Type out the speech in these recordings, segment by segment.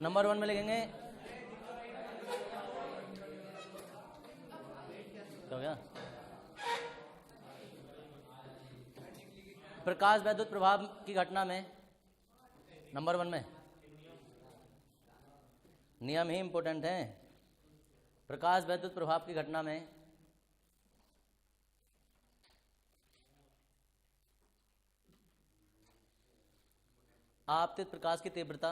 Number 1 में लिखेंगे, क्या हो गया? प्रकाश वैद्युत प्रभाव की घटना में नंबर 1 में नियम ही इंपॉर्टेंट है। प्रकाश वैद्युत प्रभाव की घटना में आपतित प्रकाश की तीव्रता,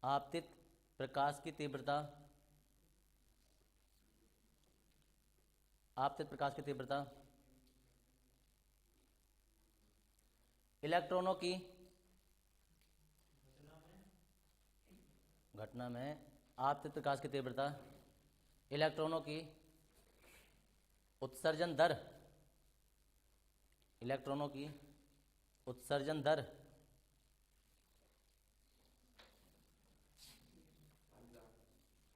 आपतित प्रकाश की तीव्रता, आपतित प्रकाश की तीव्रता इलेक्ट्रॉनों की घटना में आपतित प्रकाश की तीव्रता इलेक्ट्रॉनों की उत्सर्जन दर, इलेक्ट्रॉनों की उत्सर्जन दर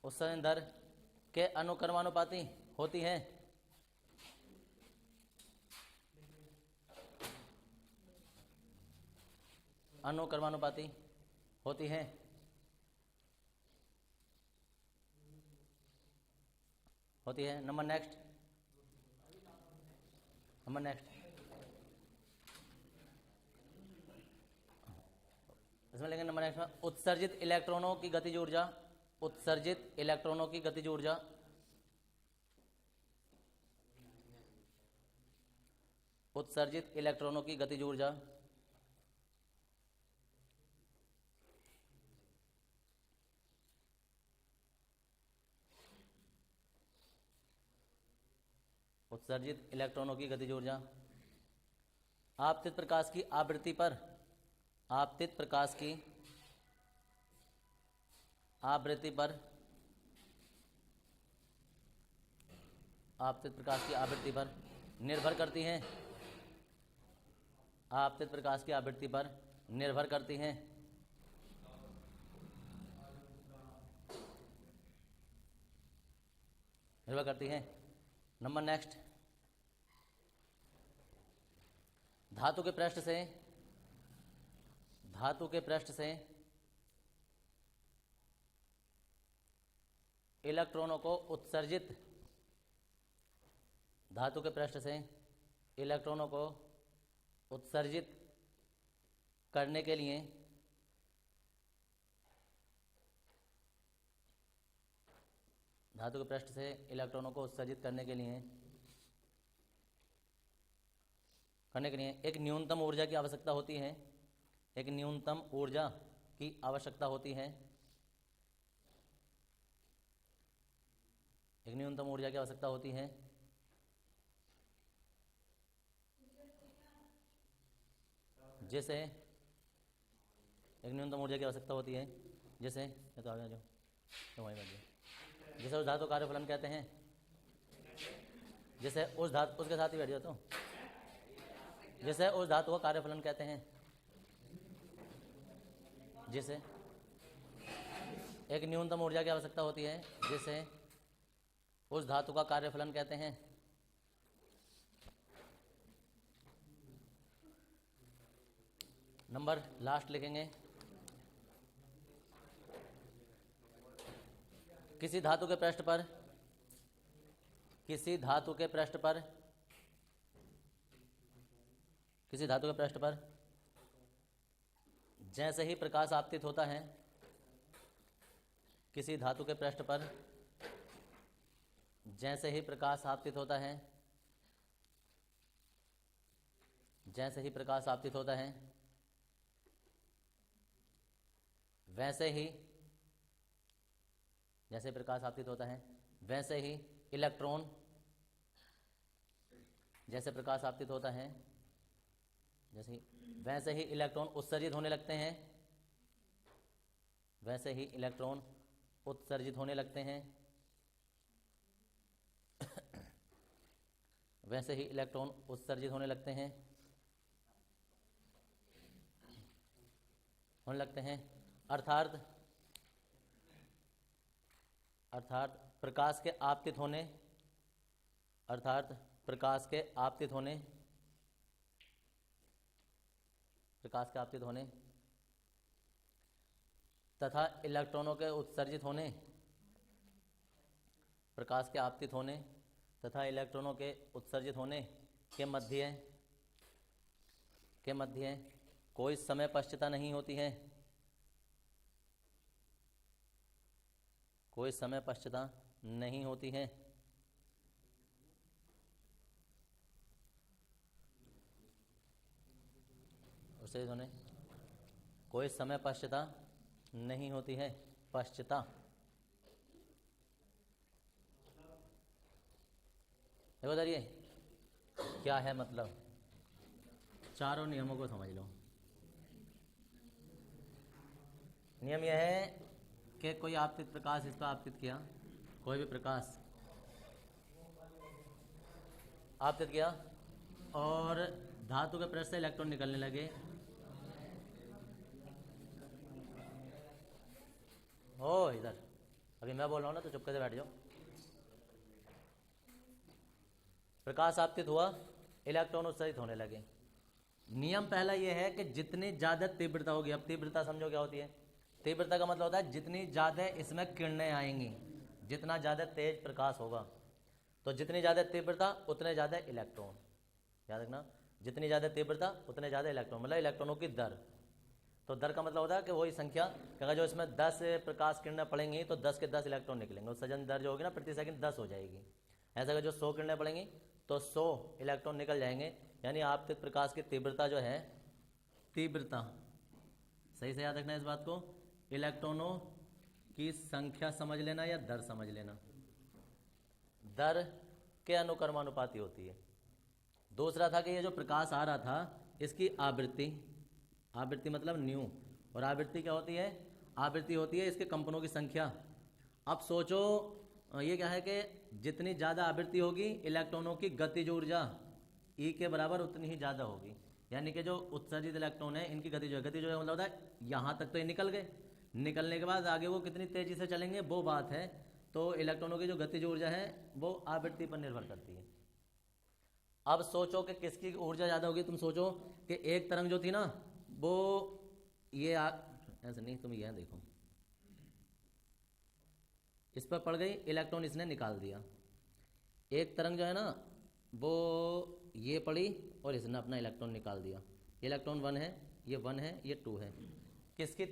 उत्सर्जन दर के अनुक्रमानुपाती होती है। अनुक्रमानुपाती होती है। होती है। नंबर नेक्स्ट, नंबर नेक्स्ट, इसमें लेंगे नंबर नेक्स्ट में उत्सर्जित इलेक्ट्रॉनों की गतिज ऊर्जा, उत्सर्जित इलेक्ट्रॉनों की गतिज ऊर्जा उत्सर्जित इलेक्ट्रॉनों की गतिज ऊर्जा उत्सर्जित इलेक्ट्रॉनों की गतिज ऊर्जा आपतित प्रकाश की आवृत्ति पर, आपतित प्रकाश की आवृत्ति पर, आपतित प्रकाश की आवृत्ति पर निर्भर करती हैं। आपतित प्रकाश की आवृत्ति पर निर्भर करती हैं। निर्भर करती हैं। नंबर नेक्स्ट, धातु के पृष्ठ से, धातु के पृष्ठ से इलेक्ट्रॉनों को उत्सर्जित, धातु के पृष्ठ से इलेक्ट्रॉनों को उत्सर्जित करने के लिए धातु के पृष्ठ से इलेक्ट्रॉनों को उत्सर्जित करने के लिए एक न्यूनतम ऊर्जा की आवश्यकता होती है। एक न्यूनतम ऊर्जा की आवश्यकता होती है। एक न्यूनतम ऊर्जा की आवश्यकता होती है। जैसे एक न्यूनतम ऊर्जा की आवश्यकता होती है, जैसे ये तो आ गया, जो वहीं बैठ गया, जैसे उस धातु कार्यफलन कहते हैं, जैसे उस धातु, उसके साथ ही बैठ जाओ, तो जैसे उस धातु का कार्यफलन कहते हैं, जैसे एक न्यूनतम ऊर्जा की आवश्यकता होती है, जैसे उस धातु का कार्यफलन कहते हैं। नंबर लास्ट लिखेंगे, किसी धातु के पृष्ठ पर, किसी धातु के पृष्ठ पर, किसी धातु के पृष्ठ पर जैसे ही प्रकाश आपतित होता है, किसी धातु के पृष्ठ पर जैसे ही प्रकाश आपतित होता है, जैसे ही प्रकाश आपतित होता है, वैसे ही, जैसे प्रकाश आपतित होता है वैसे ही इलेक्ट्रॉन, जैसे प्रकाश आपतित होता है वैसे ही इलेक्ट्रॉन उत्सर्जित होने लगते हैं, वैसे ही इलेक्ट्रॉन उत्सर्जित होने लगते हैं, वैसे ही इलेक्ट्रॉन उत्सर्जित होने लगते हैं, अर्थात प्रकाश के आपतित होने, अर्थात प्रकाश के आपतित होने, प्रकाश के आपतित होने तथा इलेक्ट्रॉनों के उत्सर्जित होने, प्रकाश के आपतित होने तथा इलेक्ट्रॉनों के उत्सर्जित होने के मध्य कोई समय पश्चता नहीं होती है, कोई समय पश्चता नहीं होती है। उससे होने कोई समय पश्चता नहीं होती है। पश्चता देखो इधर, ये क्या है मतलब, चारों नियमों को समझ लो। नियम यह है कि कोई आपतित प्रकाश इस पर आपतित किया, कोई भी प्रकाश आपतित किया और धातु के पृष्ठ से इलेक्ट्रॉन निकलने लगे, हो इधर अभी मैं बोल रहा हूँ ना तो चुपके से बैठ जाओ। प्रकाश आपतित हुआ, इलेक्ट्रॉन उत्सर्जित होने लगे। नियम पहला यह है कि जितनी ज़्यादा तीव्रता होगी, अब तीव्रता समझो क्या होती है। तीव्रता का मतलब होता है जितनी ज़्यादा इसमें किरणें आएंगी, जितना ज़्यादा तेज प्रकाश होगा, तो जितनी ज़्यादा तीव्रता उतने ज़्यादा इलेक्ट्रॉन। याद रखना, जितनी ज़्यादा तीव्रता उतने ज़्यादा इलेक्ट्रॉन, मतलब इलेक्ट्रॉनों की दर। तो दर का मतलब होता है कि वही संख्या, अगर जो इसमें 10 प्रकाश किरणें पड़ेंगी तो 10 के 10 इलेक्ट्रॉन निकलेंगे। उत्सर्जन दर जो होगी ना प्रति सेकंड 10 हो जाएगी। ऐसा अगर जो 100 किरणें पड़ेंगी तो 100 इलेक्ट्रॉन निकल जाएंगे। यानी आपतित प्रकाश की तीव्रता जो है, तीव्रता सही से याद रखना इस बात को, इलेक्ट्रॉनों की संख्या समझ लेना या दर समझ लेना, दर के अनुक्रमानुपाती होती है। दूसरा था कि ये जो प्रकाश आ रहा था इसकी आवृत्ति, आवृत्ति मतलब न्यू, और आवृत्ति क्या होती है, आवृत्ति होती है इसके कंपनों की संख्या। अब सोचो ये क्या है कि जितनी ज़्यादा आवृत्ति होगी इलेक्ट्रॉनों की गतिज ऊर्जा E के बराबर उतनी ही ज़्यादा होगी। यानी कि जो उत्सर्जित इलेक्ट्रॉन है इनकी गतिज ऊर्जा मतलब होता है यहाँ तक तो ये निकल गए, निकलने के बाद आगे वो कितनी तेज़ी से चलेंगे वो बात है। तो इलेक्ट्रॉनों की जो गतिज ऊर्जा है वो आवृत्ति पर निर्भर करती है। अब सोचो कि किसकी ऊर्जा ज़्यादा होगी। तुम सोचो कि एक तरंग जो थी ना वो ये ऐसे नहीं, तुम यह देखो इस पर पड़ गई, इलेक्ट्रॉन इसने निकाल दिया। एक तरंग जो है ना वो ये पड़ी और इसने अपना इलेक्ट्रॉन निकाल दिया। इलेक्ट्रॉन 1 है, ये 1 है, ये 2 है। किसकी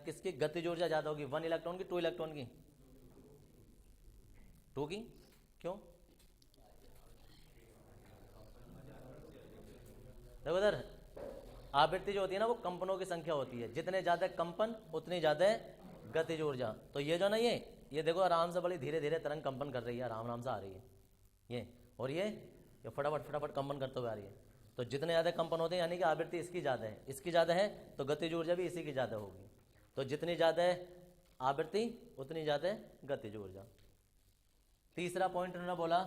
किसकी गतिज ऊर्जा ज़्यादा होगी, 1 इलेक्ट्रॉन की 2 इलेक्ट्रॉन की? 2 की। क्यों? देखो इधर आवृत्ति जो होती है ना वो कंपनों की संख्या होती है, जितने ज़्यादा कंपन उतनी ज़्यादा गतिज ऊर्जा। तो ये जो ना ये देखो आराम से बड़ी धीरे धीरे तरंग कंपन कर रही है, आराम आराम से आ रही है ये, और ये फटाफट फटाफट कंपन करते हुए आ रही है। तो जितने ज़्यादा कंपन होते हैं यानी कि आवृत्ति इसकी ज़्यादा है, इसकी ज़्यादा है तो गतिज ऊर्जा भी इसी की ज़्यादा होगी। तो जितनी ज़्यादा आवृत्ति उतनी ज़्यादा गतिज ऊर्जा। तीसरा पॉइंट उन्होंने बोला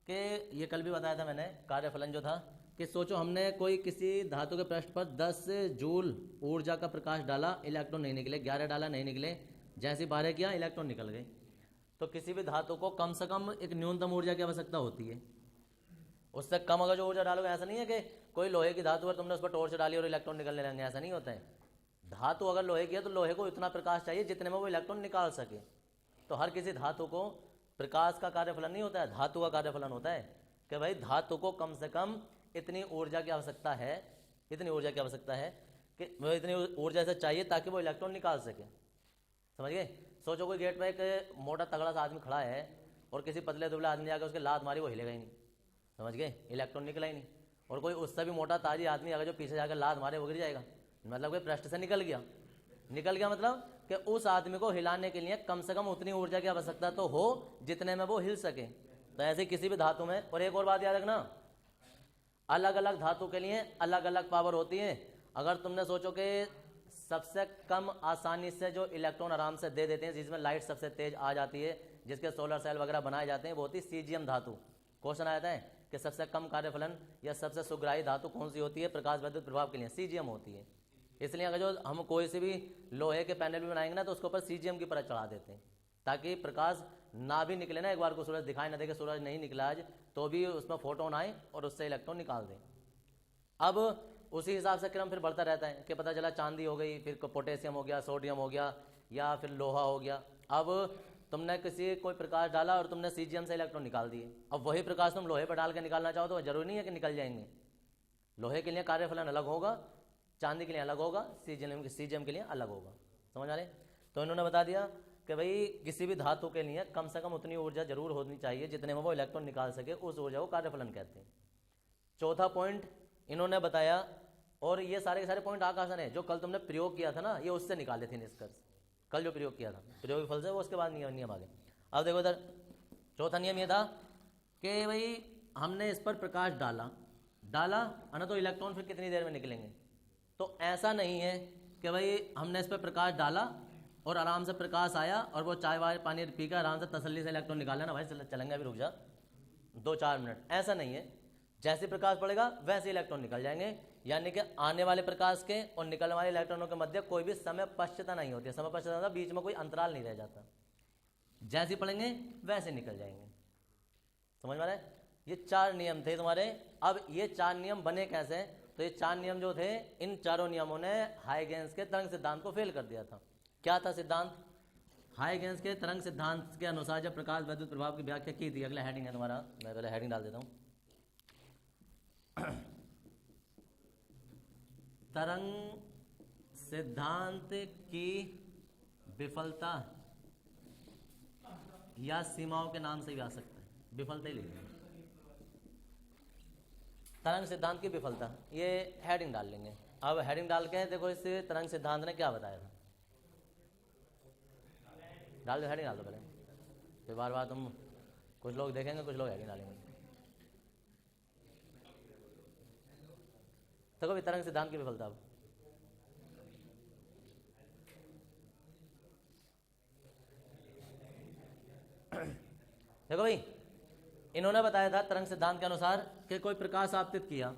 कि ये कल भी बताया था मैंने, कार्यफलन जो था कि सोचो हमने कोई किसी धातु के पृष्ठ पर 10 जूल ऊर्जा का प्रकाश डाला, इलेक्ट्रॉन नहीं निकले, 11 डाला नहीं निकले, जैसे 12 किया इलेक्ट्रॉन निकल गए। तो किसी भी धातु को कम से कम एक न्यूनतम ऊर्जा की आवश्यकता होती है, उससे कम अगर जो ऊर्जा डालोगे। ऐसा नहीं है कि कोई लोहे की धातु है तुमने उस पर टॉर्च डाली और इलेक्ट्रॉन निकलने लगेंगे, ऐसा नहीं होता है। धातु अगर लोहे की है तो लोहे को इतना प्रकाश चाहिए जितने में वो इलेक्ट्रॉन निकाल सके। तो हर किसी धातु को प्रकाश का कार्यफलन नहीं होता है, धातु का कार्यफलन होता है कि भाई धातु को कम से कम इतनी ऊर्जा की आवश्यकता है, इतनी ऊर्जा की आवश्यकता है कि वो इतनी ऊर्जा से चाहिए ताकि वो इलेक्ट्रॉन निकाल सके। समझ गए? सोचो कोई गेट पे एक मोटा तगड़ा सा आदमी खड़ा है और किसी पतले दुबले आदमी ने आकर उसके लात मारी, वो हिलेगा ही नहीं। समझ गए? इलेक्ट्रॉन निकला ही नहीं। और कोई उससे भी मोटा ताजी आदमी अगर जो पीछे जाकर लात मारे वो गिर जाएगा, मतलब कि पृष्ठ से निकल गया। निकल गया मतलब कि उस आदमी को हिलाने के लिए कम से कम उतनी ऊर्जा की आवश्यकता तो हो जितने में वो हिल सके। तो ऐसे किसी भी धातु में, और एक और बात याद रखना, अलग अलग धातु के लिए अलग अलग पावर होती है। अगर तुमने सोचो कि सबसे कम आसानी से जो इलेक्ट्रॉन आराम से दे देते हैं, जिसमें लाइट सबसे तेज आ जाती है, जिसके सोलर सेल वगैरह बनाए जाते हैं, वो होती है सीजियम धातु। क्वेश्चन आया था कि सबसे कम कार्यफलन या सबसे सुग्राही धातु कौन सी होती है प्रकाश विद्युत प्रभाव के लिए? सीजियम होती है। इसलिए अगर जो हम कोई से भी लोहे के पैनल भी बनाएंगे ना तो उसके ऊपर सीजियम की परत चढ़ा देते हैं ताकि प्रकाश ना भी निकले ना, एक बार को सूरज दिखाई ना दे कि सूरज नहीं निकला आज, तो भी उसमें फोटोन आए और उससे इलेक्ट्रॉन निकाल दें। अब उसी हिसाब से क्रम फिर बढ़ता रहता है कि पता चला चांदी हो गई, फिर पोटेशियम हो गया, सोडियम हो गया, या फिर लोहा हो गया। अब तुमने कोई प्रकाश डाला और तुमने सीजियम से इलेक्ट्रॉन निकाल दिए। अब वही प्रकाश तुम लोहे पर डाल के निकालना चाहो तो जरूरी नहीं है कि निकल जाएंगे। लोहे के लिए कार्यफलन अलग होगा, चांदी के लिए अलग होगा, सीजियम के लिए अलग होगा। समझ आ रहे? तो इन्होंने बता दिया कि भाई किसी भी धातु के लिए कम से कम उतनी ऊर्जा जरूर होनी चाहिए जितने में वो इलेक्ट्रॉन निकाल सके, उस ऊर्जा को कार्यफलन कहते हैं। चौथा पॉइंट इन्होंने बताया, और ये सारे के सारे पॉइंट आकाशन है जो कल तुमने प्रयोग किया था ना, ये उससे निकाले थे निष्कर्ष। कल जो प्रयोग किया था प्रयोग फल से, वो उसके बाद नियम आगे। अब देखो इधर चौथा नियम ये था कि भाई हमने इस पर प्रकाश डाला है ना, तो इलेक्ट्रॉन फिर कितनी देर में निकलेंगे। तो ऐसा नहीं है कि भाई हमने इस पर प्रकाश डाला और आराम से प्रकाश आया और वो चाय वाय पानी पीकर आराम से तसल्ली से इलेक्ट्रॉन निकाला ना, भाई चलेंगे अभी रुक जा 2-4 मिनट, ऐसा नहीं है। जैसे प्रकाश पड़ेगा वैसे इलेक्ट्रॉन निकल जाएंगे, यानी कि आने वाले प्रकाश के और निकलने वाले इलेक्ट्रॉनों के मध्य कोई भी समय पश्चता नहीं होती है। समय पश्चता बीच में कोई अंतराल नहीं रह जाता, जैसे पड़ेंगे वैसे निकल जाएंगे। समझ में आ रहा है? ये 4 नियम थे तुम्हारे। अब ये 4 नियम बने कैसे? तो ये 4 नियम जो थे, इन चारों नियमों ने हाइगेंस के तरंग सिद्धांत को फेल कर दिया था। क्या था सिद्धांत? हाइगेंस के तरंग सिद्धांत के अनुसार जब प्रकाश वैद्युत प्रभाव की व्याख्या की थी, अगला हेडिंग है तुम्हारा, मैं पहले हेडिंग डाल देता हूँ। तरंग सिद्धांत की विफलता या सीमाओं के नाम से भी आ सकता है, विफलता ही लिखेंगे। तरंग सिद्धांत की विफलता, ये हेडिंग डाल लेंगे। अब हेडिंग डाल के देखो इस तरंग सिद्धांत ने क्या बताया था, डाल दो, हेडिंग डाल दो पहले, फिर बार बार तुम कुछ लोग देखेंगे, कुछ लोग हेडिंग डालेंगे। देखो भी तरंग सिद्धांत की विफलता। अब देखो भाई, इन्होंने बताया था तरंग सिद्धांत के अनुसार कि कोई प्रकाश आपतित किया,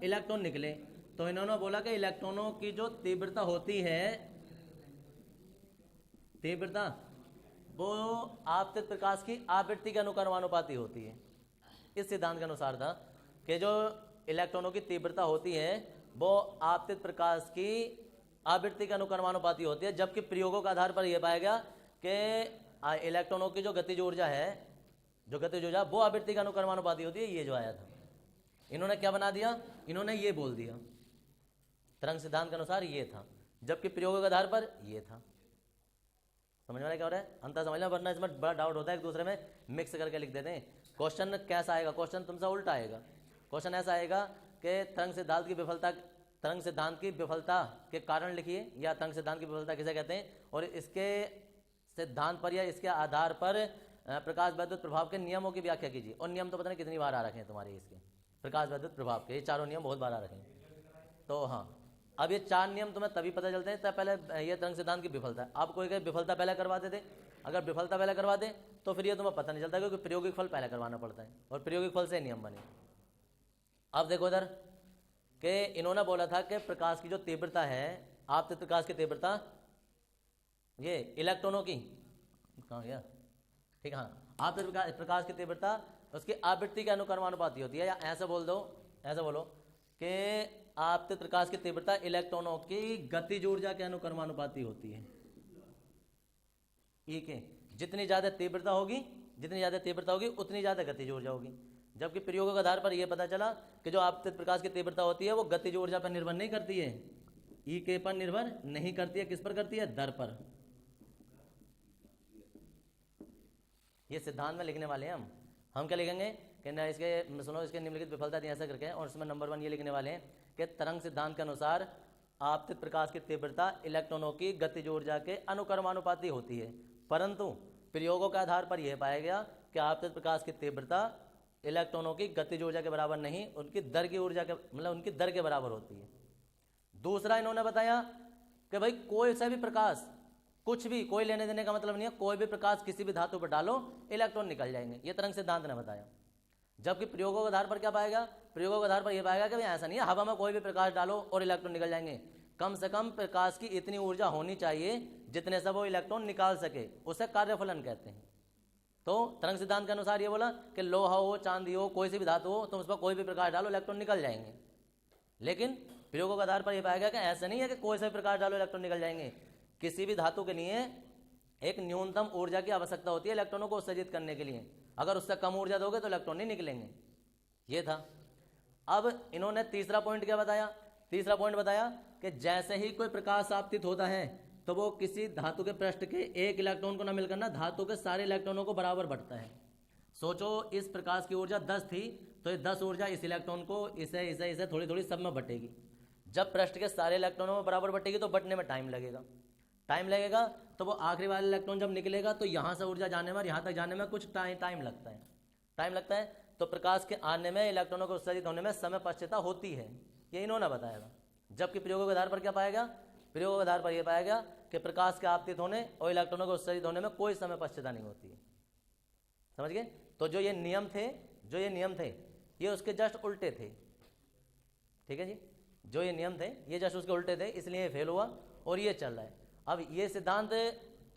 इलेक्ट्रॉन निकले, तो इन्होंने बोला कि इलेक्ट्रॉनों की जो तीव्रता होती है, तीव्रता वो आपतित प्रकाश की आवृत्ति के अनुक्रमानुपाती होती है। इस सिद्धांत के अनुसार था कि जो इलेक्ट्रॉनों की तीव्रता होती है वो आपतित प्रकाश की आवृत्ति के अनुक्रमानुपाती होती है, जबकि प्रयोगों के आधार पर यह पाया गया कि इलेक्ट्रॉनों की जो गतिज ऊर्जा है, वो आवृत्ति के अनुक्रमानुपाती होती है। ये जो आया था, इन्होंने क्या बना दिया, इन्होंने ये बोल दिया तरंग सिद्धांत के अनुसार ये था, जबकि प्रयोगों के आधार पर ये था। समझ में क्या हो रहा है? अंतर समझना, वरना इसमें बड़ा डाउट होता है, एक दूसरे में मिक्स करके लिख देते हैं। क्वेश्चन कैसा आएगा? क्वेश्चन तुमसे उल्टा आएगा। क्वेश्चन ऐसा आएगा कि तरंग सिद्धांत की विफलता के कारण लिखिए, या तरंग सिद्धांत की विफलता किसे कहते हैं, और इसके सिद्धांत पर या इसके आधार पर प्रकाश वैद्युत प्रभाव के नियमों की व्याख्या कीजिए। और नियम तो पता नहीं कितनी बार आ रखे हैं तुम्हारे इसके, प्रकाश वैद्युत प्रभाव के ये चारों नियम बहुत बार आ रखे हैं। तो हाँ, अब ये 4 नियम तुम्हें तभी पता चलते हैं तब पहले ये तरंग सिद्धांत की विफलता है। आप कोई विफलता पहले करवा देते, अगर विफलता पहले करवा दे तो फिर ये तुम्हें पता नहीं चलता, क्योंकि प्रायोगिक फल पहले करवाना पड़ता है और प्रायोगिक फल से नियम बने। अब देखो इधर कि इन्होंने बोला था कि प्रकाश की जो तीव्रता है, आपतित प्रकाश की तीव्रता, ये इलेक्ट्रॉनों की कहाँ गया, ठीक, हाँ, आपतित प्रकाश की तीव्रता उसकी आवृत्ति के अनुक्रमानुपाती होती है, या ऐसे बोलो कि आपतित प्रकाश की तीव्रता इलेक्ट्रॉनों की गतिज ऊर्जा के अनुक्रमानुपाती होती है। ठीक है, जितनी ज्यादा तीव्रता होगी उतनी ज्यादा गतिज ऊर्जा होगी। जबकि प्रयोगों के आधार पर यह पता चला कि जो आपतित प्रकाश की तीव्रता होती है वो गतिज ऊर्जा पर निर्भर नहीं करती है, ई के पर निर्भर नहीं करती है, किस पर करती है? दर पर। ये सिद्धांत में लिखने वाले हैं हम क्या लिखेंगे कि ना, इसके सुनो, इसके निम्नलिखित विफलता थी ऐसा करके, और इसमें नंबर 1 ये लिखने वाले हैं कि तरंग सिद्धांत के अनुसार आपतित प्रकाश की तीव्रता इलेक्ट्रॉनों की गतिज ऊर्जा के अनुक्रमानुपाती होती है, परंतु प्रयोगों के आधार पर यह पाया गया कि आपतित प्रकाश की तीव्रता इलेक्ट्रॉनों की गतिज ऊर्जा के बराबर नहीं, उनकी दर की ऊर्जा के उनकी दर के बराबर होती है। दूसरा इन्होंने बताया कि भाई कोई सा भी प्रकाश, कुछ भी, कोई लेने देने का मतलब नहीं है, कोई भी प्रकाश किसी भी धातु पर डालो इलेक्ट्रॉन निकल जाएंगे, ये तरंग सिद्धांत ने बताया। जबकि प्रयोगों के आधार पर क्या पाएगा? प्रयोगों के आधार पर यह पाएगा कि ऐसा नहीं है हवा में कोई भी प्रकाश डालो और इलेक्ट्रॉन निकल जाएंगे। कम से कम प्रकाश की इतनी ऊर्जा होनी चाहिए जितने से वो इलेक्ट्रॉन निकाल सके, उसे कार्यफलन कहते हैं। तो तरंग सिद्धांत के अनुसार ये बोला कि लोहा हो, चांदी हो, कोई सी भी धातु हो, तुम उस पर कोई भी प्रकाश डालो इलेक्ट्रॉन निकल जाएंगे। लेकिन प्रयोगों के आधार पर यह पाया गया कि ऐसा नहीं है कि कोई सा भी प्रकाश डालो इलेक्ट्रॉन निकल जाएंगे। किसी भी धातु के लिए एक न्यूनतम ऊर्जा की आवश्यकता होती है इलेक्ट्रॉनों को उत्सर्जित करने के लिए। अगर उससे कम ऊर्जा दोगे तो इलेक्ट्रॉन नहीं निकलेंगे। ये था। अब इन्होंने तीसरा पॉइंट क्या बताया? तीसरा पॉइंट बताया कि जैसे ही कोई प्रकाश आपतित होता है तो वो किसी धातु के पृष्ठ के एक इलेक्ट्रॉन को न मिलकर ना धातु के सारे इलेक्ट्रॉनों को बराबर बढ़ता है। सोचो इस प्रकाश की ऊर्जा 10 थी तो ये 10 ऊर्जा इस इलेक्ट्रॉन को इसे थोड़ी थोड़ी सब में बटेगी। जब पृष्ठ के सारे इलेक्ट्रॉनों में बराबर बटेगी तो बटने में टाइम लगेगा। तो वो आखिरी वाला इलेक्ट्रॉन जब निकलेगा तो यहाँ से ऊर्जा जाने में और यहाँ तक जाने में कुछ टाइम लगता है। तो प्रकाश के आने में, इलेक्ट्रॉनों को उत्सर्जित होने में समय पश्चता होती है। ये इन्होंने बताया था। जबकि प्रयोगों के आधार पर क्या पाया गया? प्रयोगों के आधार पर यह पाया गया कि प्रकाश के आपतित होने और इलेक्ट्रॉनों को उत्सर्जित होने में कोई समय पश्चता नहीं होती है। समझ गए? तो जो ये नियम थे ये उसके जस्ट उल्टे थे। ठीक है जी, जो ये नियम थे ये जस्ट उसके उल्टे थे, इसलिए ये फेल हुआ और ये चल रहा है। अब ये सिद्धांत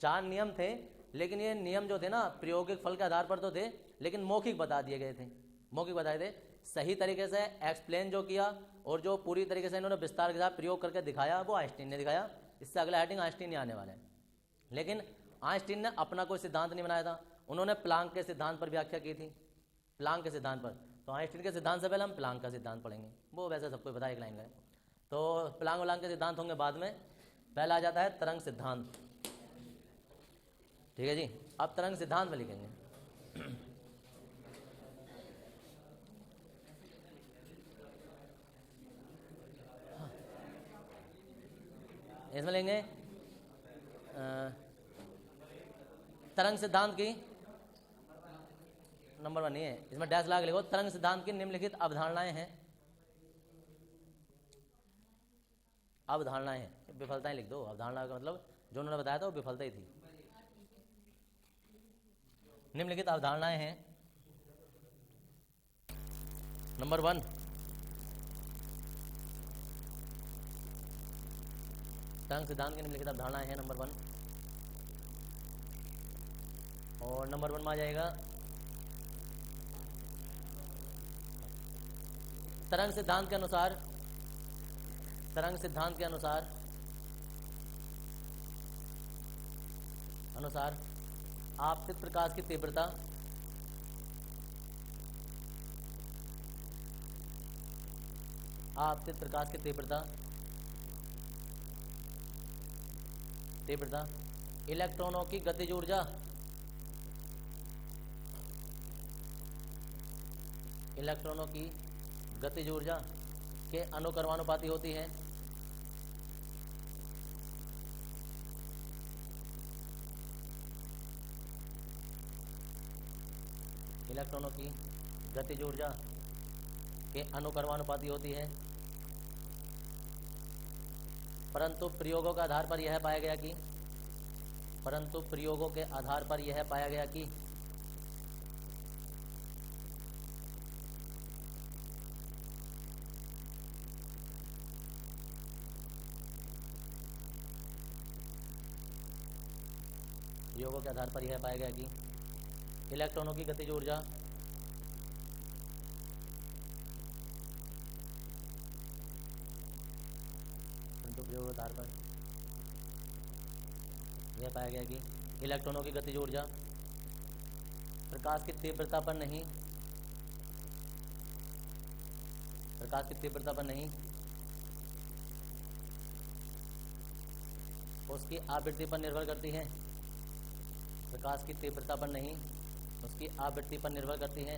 4 नियम थे, लेकिन ये नियम जो थे ना प्रायोगिक फल के आधार पर तो थे, लेकिन मौखिक बता दिए गए थे। मौखिक बताए थे, सही तरीके से एक्सप्लेन जो किया और जो पूरी तरीके से इन्होंने विस्तार के साथ प्रयोग करके दिखाया वो आइंस्टीन ने दिखाया। इससे अगला हेडिंग आइंस्टीन ही आने वाला है। लेकिन आइंस्टीन ने अपना कोई सिद्धांत नहीं बनाया था, उन्होंने प्लांक के सिद्धांत पर व्याख्या की थी। प्लांक के सिद्धांत पर, तो आइंस्टीन के सिद्धांत से पहले हम प्लांक का सिद्धांत पढ़ेंगे। वो वैसे सबको पता है, एक लाइन का है। तो प्लांक के सिद्धांत होंगे बाद में। पहला आ जाता है तरंग सिद्धांत। ठीक है जी, अब तरंग सिद्धांत में लिखेंगे। इसमें लेंगे तरंग सिद्धांत की नंबर 1 नहीं है, इसमें डैश लगा लिखो। तरंग सिद्धांत की निम्नलिखित अवधारणाएं हैं। विफलताएं लिख दो। अवधारणा का मतलब जो उन्होंने बताया था वो विफलता ही थी। निम्नलिखित अवधारणाएं हैं। नंबर 1, तरंग सिद्धांत की निम्नलिखित अवधारणाएं हैं। नंबर 1 और नंबर 1 में आ जाएगा तरंग सिद्धांत के अनुसार आपतित प्रकाश की तीव्रता इलेक्ट्रॉनों की गतिज ऊर्जा के अनुक्रमानुपाती होती है। इलेक्ट्रॉनों की गतिज ऊर्जा के अनुक्रमानुपाती होती है। परंतु प्रयोगों के आधार पर यह पाया गया कि इलेक्ट्रॉनों की गतिज ऊर्जा प्रकाश की तीव्रता पर नहीं उसकी आवृत्ति पर निर्भर करती है। प्रकाश की तीव्रता पर नहीं उसकी आवृत्ति पर निर्भर करती है।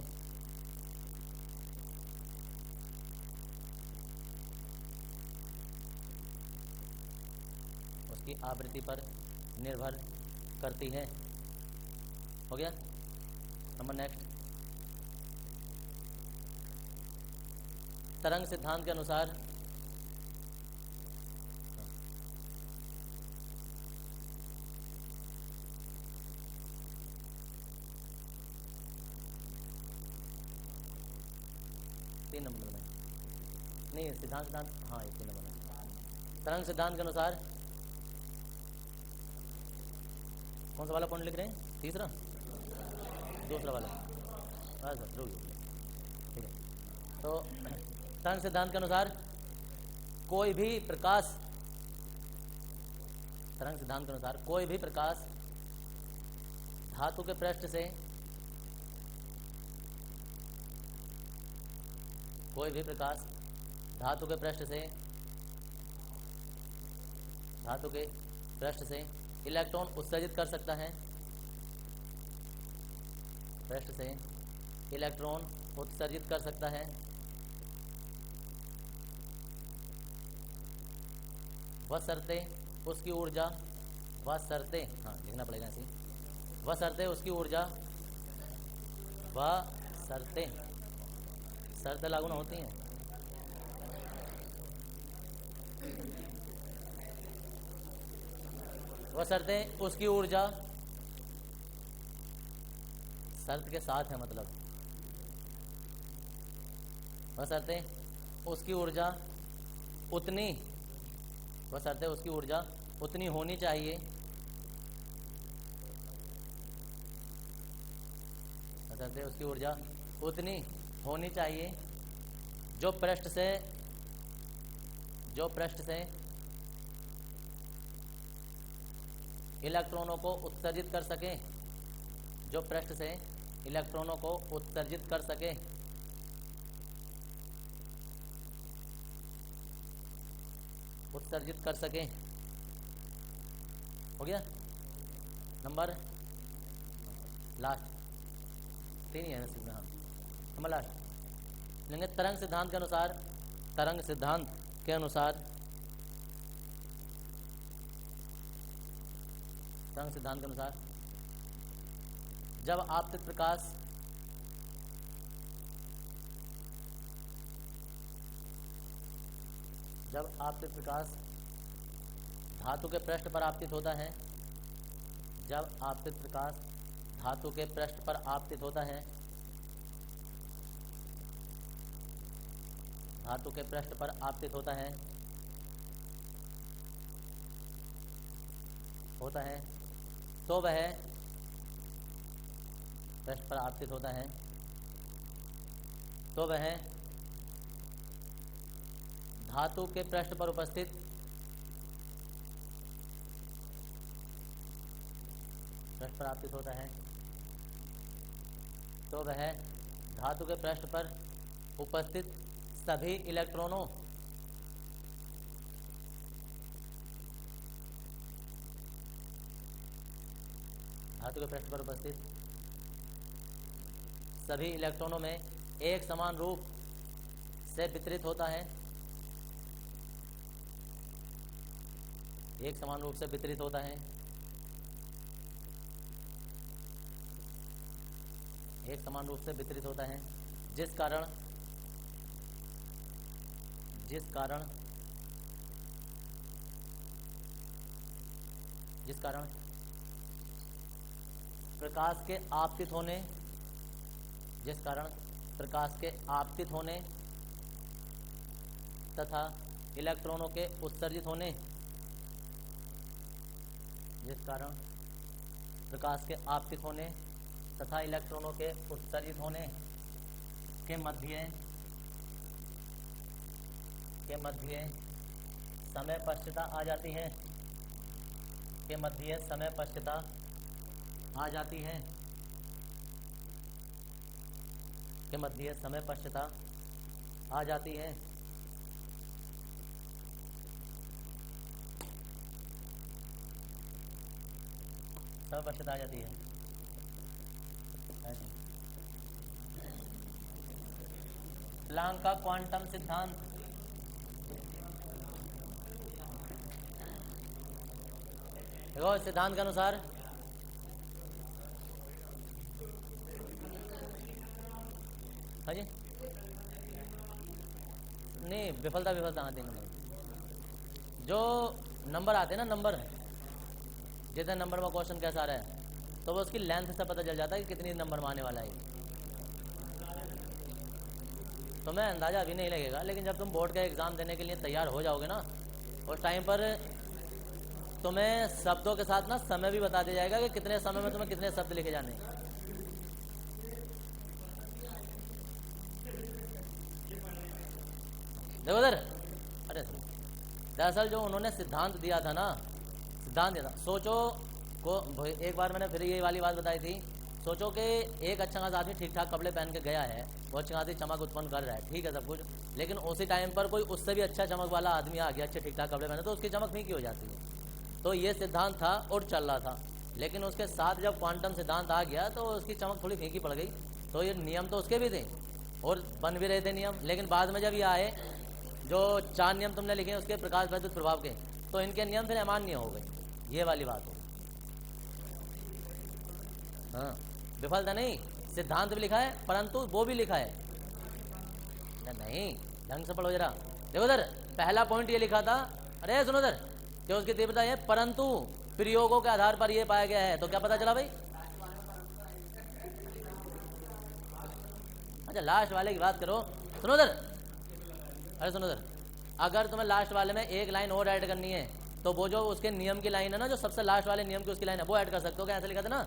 उसकी आवृत्ति पर निर्भर करती है। हो गया। नंबर नेक्स्ट, तरंग सिद्धांत के अनुसार तीन नंबर में नहीं, सिद्धांत हाँ 3 नंबर में। तरंग सिद्धांत के अनुसार कौन सा वाला पॉइंट लिख रहे हैं? तीसरा। दूसरा वाला, बस बस रुक जाइए, ठीक है। तो तरंग सिद्धांत के अनुसार कोई भी प्रकाश, तरंग सिद्धांत के अनुसार कोई भी प्रकाश धातु के पृष्ठ से, कोई भी प्रकाश धातु के पृष्ठ से, धातु के पृष्ठ से इलेक्ट्रॉन उत्सर्जित कर सकता है, पृष्ठ से इलेक्ट्रॉन उत्सर्जित कर सकता है, बशर्ते उसकी ऊर्जा, बशर्ते, हाँ लिखना पड़ेगा ऐसे, बशर्ते उसकी ऊर्जा, बशर्ते, शर्तें लागू ना होती हैं, बशर्ते उसकी ऊर्जा, शर्त के साथ है मतलब, बशर्ते उसकी ऊर्जा उतनी, बशर्ते उसकी ऊर्जा उतनी होनी चाहिए, बशर्ते उसकी ऊर्जा उतनी होनी चाहिए जो पृष्ठ से, जो पृष्ठ से इलेक्ट्रॉनों को उत्सर्जित कर सके, जो पृष्ठ से इलेक्ट्रॉनों को उत्सर्जित कर सके, उत्सर्जित कर सके। हो गया नंबर लास्ट, तीन ही है इसमें, हाँ नंबर लास्ट लेंगे। तरंग सिद्धांत के अनुसार, तरंग सिद्धांत के अनुसार, तरंग सिद्धांत के अनुसार जब आपतित प्रकाश, जब आपतित प्रकाश धातु के पृष्ठ पर आपतित होता है, जब आपतित प्रकाश धातु के पृष्ठ पर आपतित होता है, धातु के पृष्ठ पर आपतित होता है, तो वह पृष्ठ पर आपतित होता है, तो वह धातु के पृष्ठ पर उपस्थित, पृष्ठ पर आपतित होता है, तो वह धातु के पृष्ठ पर उपस्थित सभी इलेक्ट्रॉनों, धातु के पृष्ठ पर उपस्थित सभी इलेक्ट्रॉनों में एक समान रूप से वितरित होता है, एक समान रूप से वितरित होता है, एक समान रूप से वितरित होता है, जिस कारण, जिस कारण, जिस कारण प्रकाश के आपतित होने, जिस कारण प्रकाश के आपतित होने तथा इलेक्ट्रॉनों के उत्सर्जित होने, जिस कारण प्रकाश के आपतित होने तथा इलेक्ट्रॉनों के उत्सर्जित होने के मध्य, के मध्य समय पश्चता आ जाती है, के मध्य समय पश्चता आ जाती है, के मध्य समय पश्चता आ जाती है, समय पश्चता आ जाती है। प्लांक का क्वांटम सिद्धांत, देखो सिद्धांत के अनुसार हाँ जी, नहीं विफलता, विफलता आती है नंबर, जो नंबर आते हैं ना, नंबर जितने नंबर में क्वेश्चन कैसा आ रहा है तो वो उसकी लेंथ से पता चल जाता है कि कितनी नंबर में आने वाला है। तो मैं अंदाजा अभी नहीं लगेगा, लेकिन जब तुम बोर्ड का एग्ज़ाम देने के लिए तैयार हो जाओगे ना, उस टाइम पर तुम्हें शब्दों के साथ ना समय भी बता दिया जाएगा कि कितने समय में तुम्हें कितने शब्द लिखे जाने, देखो इधर, अरे दरअसल जो उन्होंने सिद्धांत दिया था ना, सिद्धांत दिया था, सोचो को एक बार मैंने फिर ये वाली बात बताई थी, सोचो कि एक अच्छा खासा आदमी ठीक ठाक कपड़े पहन के गया है, वो अच्छी खासी चमक उत्पन्न कर रहा है, ठीक है सब कुछ, लेकिन उसी टाइम पर कोई उससे भी अच्छा चमक वाला आदमी आ गया, अच्छे ठीक ठाक कपड़े पहने, तो उसकी चमक फीकी हो जाती है। तो ये सिद्धांत था और चल रहा था, लेकिन उसके साथ जब क्वांटम सिद्धांत आ गया तो उसकी चमक थोड़ी फीकी पड़ गई। तो ये नियम तो उसके भी थे और बन भी रहे थे नियम, लेकिन बाद में जब ये आए जो 4 नियम तुमने लिखे उसके प्रकाश वैद्युत प्रभाव के, तो इनके नियम फिर अमान्य हो गए, ये वाली बात हो। हाँ, विफलता नहीं, सिद्धांत भी लिखा है परंतु वो भी लिखा है नहीं, ढंग से पढ़ो जरा। देखो उधर पहला पॉइंट ये लिखा था, अरे सुनो उधर, कि उसकी तीव्रता है परंतु प्रयोगों के आधार पर ये पाया गया है, तो क्या पता चला भाई? अच्छा लास्ट वाले की बात करो, सुनो उधर, अरे सुनो उधर, अगर तुम्हें लास्ट वाले में एक लाइन और ऐड करनी है तो वो जो उसके नियम की लाइन है ना, जो सबसे लास्ट वाले नियम की उसकी लाइन है, वो ऐड कर सकते हो। क्या ऐसे लिखा था ना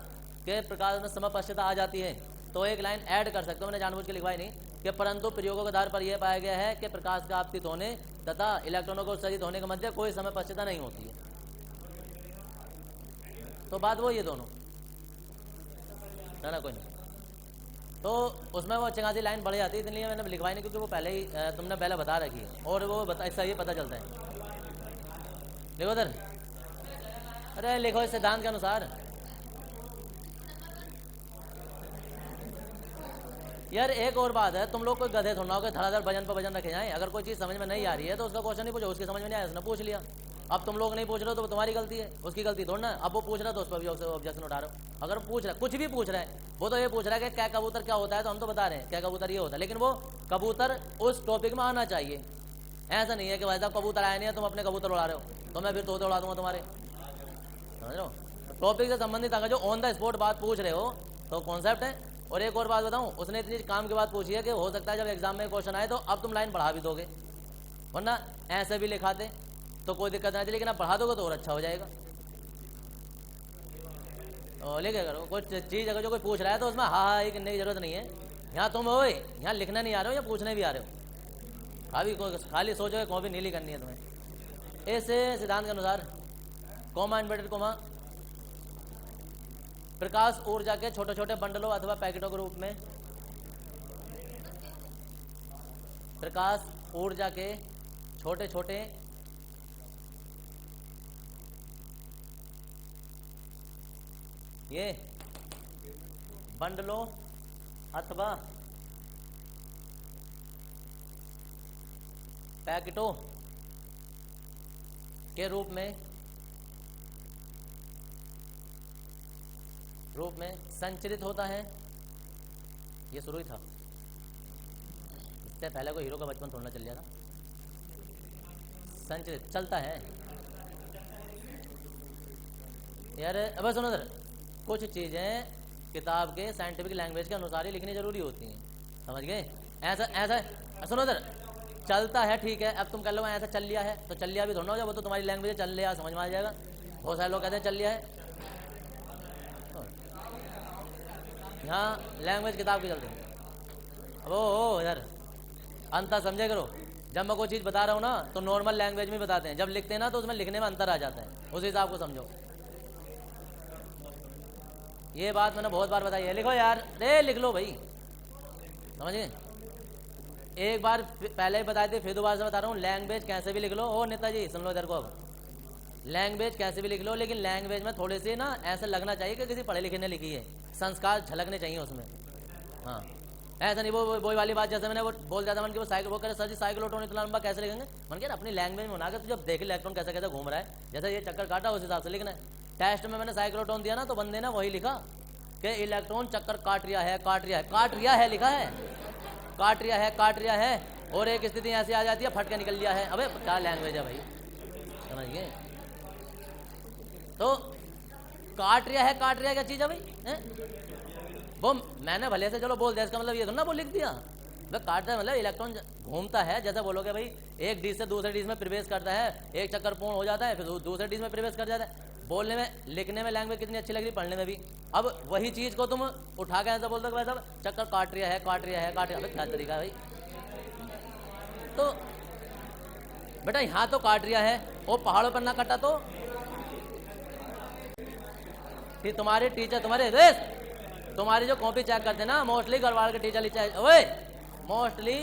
कि प्रकाश में समपश्चता आ जाती है, तो एक लाइन ऐड कर सकते हो, मैंने जानबूझ के लिखवाई नहीं, कि परंतु प्रयोगों के आधार पर यह पाया गया है कि प्रकाश का आपतित होने तथा इलेक्ट्रॉनों को उत्सर्जित होने के मध्य कोई समपश्चता नहीं होती है। तो बात वो ये दोनों ना कोई नहीं, तो उसमें वो अच्छी खासी लाइन बढ़ जाती है, इसलिए मैंने लिखवाई नहीं, क्योंकि वो पहले ही तुमने पहले बता रखी है और वो ऐसा ही पता चलता है। देखो उधर, अरे लिखो इस सिद्धांत के अनुसार। यार एक और बात है, तुम लोग कोई गधे थोड़ा हो कि धड़ाधड़ भजन पर भजन रखे जाएं। अगर कोई चीज़ समझ में नहीं आ रही है तो उसका क्वेश्चन नहीं पूछो, उसकी समझ में नहीं आया उसने पूछ लिया। अब तुम लोग नहीं पूछ रहे हो तो तुम्हारी गलती है, उसकी गलती थोड़ा ना। अब वो पूछ रहा है तो उस पर भी ऑब्जेक्शन उठा रहे हो। अगर पूछ रहा है, कुछ भी पूछ रहा है, वो तो ये पूछ रहा है कि क्या कबूतर क्या होता है, तो हम तो बता रहे हैं क्या कबूतर ये होता है, लेकिन वो कबूतर उस टॉपिक में आना चाहिए। ऐसा नहीं है कि भाई साहब कबूतर आया नहीं है, तुम अपने कबूतर उड़ा रहे हो, तो मैं फिर तोते उड़ा दूंगा तुम्हारे, समझ रहे हो? टॉपिक से संबंधित अगर जो ऑन द स्पॉट बात पूछ रहे हो तो कॉन्सेप्ट है। और एक और बात बताऊं, उसने इतनी काम की बात पूछी है कि हो सकता है जब एग्जाम में क्वेश्चन आए तो अब तुम लाइन बढ़ा भी दोगे, वरना ऐसे भी लिखाते तो कोई दिक्कत नहीं थी, लेकिन अब बढ़ा दोगे तो और अच्छा हो जाएगा। तो लिखे करो कोई चीज़ अगर जो कोई पूछ रहा है तो उसमें हाँ ही करने की जरूरत नहीं है। यहाँ तुम हो, यहाँ लिखने नहीं आ रहे हो या पूछने भी आ रहे हो, खाली सोचो कॉपी नीली करनी है तुम्हें। ऐसे सिद्धांत के अनुसार कोमा इन्वर्टेड कोमा प्रकाश ऊर्जा के छोटे छोटे बंडलों अथवा पैकेटों के रूप में, प्रकाश ऊर्जा के छोटे छोटे ये बंडलों अथवा पैकेटों के रूप में संचरित होता है। ये शुरू ही था, इससे पहले कोई हीरो का बचपन थोड़ा चल जाता। संचरित चलता है यार। अब सुनो इधर, कुछ चीज़ें किताब के साइंटिफिक लैंग्वेज के अनुसार ही लिखनी जरूरी होती हैं, समझ गए? ऐसा ऐसा सुनो इधर, चलता है ठीक है, अब तुम कह लो ऐसा चल लिया है, तो चल लिया भी थोड़ा हो जाए, वो तो तुम्हारी लैंग्वेज चल लिया समझ में आ जाएगा। बहुत सारे लोग कहते हैं चल लिया है, यहाँ लैंग्वेज किताब की चलती है। अब ओ यार अंतर समझे करो, जब मैं कोई चीज़ बता रहा हूँ ना तो नॉर्मल लैंग्वेज में बताते हैं, जब लिखते हैं ना तो उसमें लिखने में अंतर आ जाता है, उस हिसाब को समझो। ये बात मैंने बहुत बार बताई है, लिखो यार, रे लिख लो भाई, समझिए। एक बार पहले ही बताए थे, फिर दोबारा से बता रहा हूँ, लैंग्वेज कैसे भी लिख लो। ओ नेताजी सुन लो इधर को, अब लैंग्वेज कैसे भी लिख लो, लेकिन लैंग्वेज में थोड़ी सी ना ऐसा लगना चाहिए कि किसी पढ़े लिखे ने लिखी है, संस्कार झलकने चाहिए उसमें। हाँ ऐसा नहीं वो वाली बात, जैसे मैंने वो बोल जाता मन कि वो साइकिल, वो कह रहे सर जी साइक्लोट्रॉन इतना लंबा कैसे लिखेंगे, मन कह अपनी लैंग्वेज में बना के तो जब देख इलेक्ट्रॉन कैसे कैसे घूम रहा है, जैसे ये चक्कर काटा उस हिसाब से लिखना है। टेस्ट में मैंने साइक्लोट्रॉन दिया ना तो बंदे ने वही लिखा कि इलेक्ट्रॉन चक्कर काट रिया है, काट रिया है लिखा है, काट रिया है, और एक स्थिति ऐसी आ जाती है फट के निकल लिया है। अबे क्या लैंग्वेज है भाई, समझिए। तो काट रिया है क्या चीज़ है भाई है? वो मैंने भले से चलो बोल दिया, इसका मतलब ये तो ना वो लिख दिया, वह काटता है मतलब इलेक्ट्रॉन घूमता है, जैसे बोलोगे भाई एक डिश से दूसरे डिश में प्रवेश करता है, एक चक्कर पूर्ण हो जाता है फिर दूसरे डिश में प्रवेश कर जाता है। बोलने में लिखने में लैंग्वेज कितनी अच्छी लग रही, पढ़ने में भी। अब वही चीज़ को तुम उठा के ऐसा बोलते हो भाई साहब चक्कर काट रिया है, क्या तरीका है भाई? तो बेटा यहाँ तो काट रिया है, वो पहाड़ों पर ना कटा तो फिर तुम्हारे टीचर तुम्हारी जो कॉपी चेक करते ना, मोस्टली गढ़वाल के टीचर मोस्टली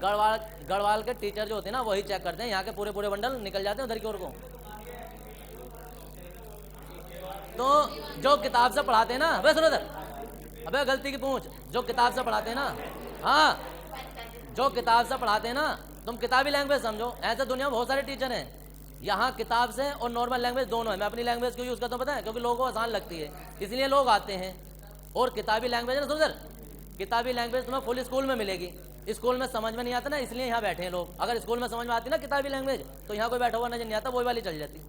गढ़वाल के टीचर जो होते हैं ना वही चेक करते हैं। यहाँ के पूरे पूरे बंडल निकल जाते हैं उधर की ओर को। तो जो किताब से पढ़ाते हैं ना, अबे सुनो इधर, अबे गलती की पूछ, जो किताब से पढ़ाते हैं ना, हाँ जो किताब से पढ़ाते हैं ना, तुम किताबी लैंग्वेज समझो। ऐसे दुनिया में बहुत सारे टीचर हैं, यहाँ किताब से और नॉर्मल लैंग्वेज दोनों है। मैं अपनी लैंग्वेज क्यों यूज करता हूँ पता है? क्योंकि लोगों को आसान लगती है, इसलिए लोग आते हैं। और किताबी लैंग्वेज है ना, सुन, किताबी लैंग्वेज तुम्हें फुल स्कूल में मिलेगी, स्कूल में समझ में नहीं आता ना, इसलिए यहाँ बैठे हैं लोग। अगर स्कूल में समझ में आती ना किताबी लैंग्वेज तो यहाँ कोई बैठा हुआ नजर नहीं आता, वही वाली चल जाती।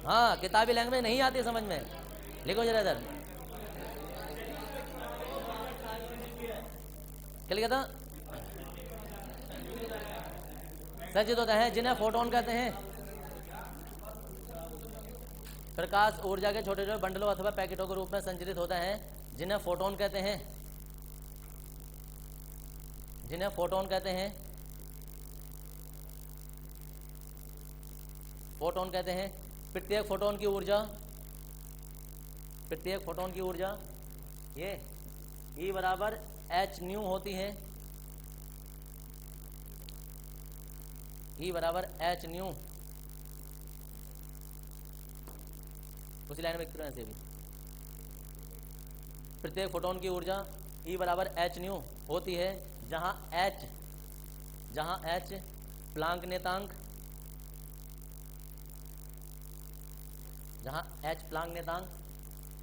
हाँ किताबी लैंग्वेज नहीं आती समझ में, लिखो जरा इधर। क्या लिखा था? संचित होता है जिन्हें फोटोन कहते हैं। प्रकाश ऊर्जा के छोटे छोटे बंडलों अथवा पैकेटों के रूप में संचरित होता है, जिन्हें फोटोन कहते हैं। जिन्हें फोटोन कहते हैं, फोटोन कहते हैं। प्रत्येक फोटोन की ऊर्जा, प्रत्येक फोटोन की ऊर्जा ये E बराबर h न्यू होती है। E बराबर h न्यू। उसी लाइन में लिख रहे हैं भी, प्रत्येक फोटोन की ऊर्जा E बराबर h न्यू होती है, जहां h प्लांक नेतांक, जहां h प्लांक नेतांक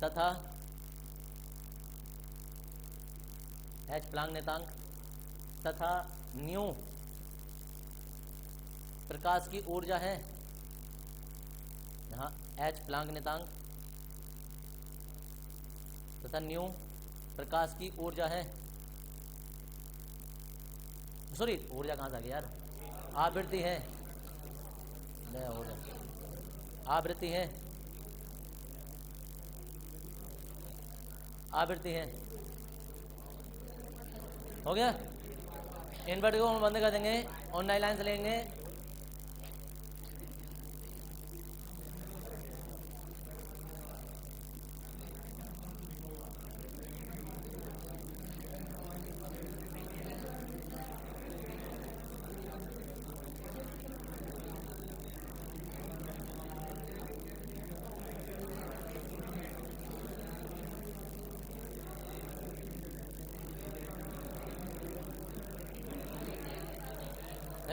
तथा h प्लांक नेतांक तथा न्यू प्रकाश की ऊर्जा है। जहां h प्लांक नेतांक तथा न्यू प्रकाश की ऊर्जा है। सॉरी ऊर्जा कहां से आ गई यार, आवृत्ति है, आवृत्ति है, आवृत्ति है। हो गया? इन्वर्टर को हम बंद कर देंगे, ऑनलाइन लाइन से लेंगे।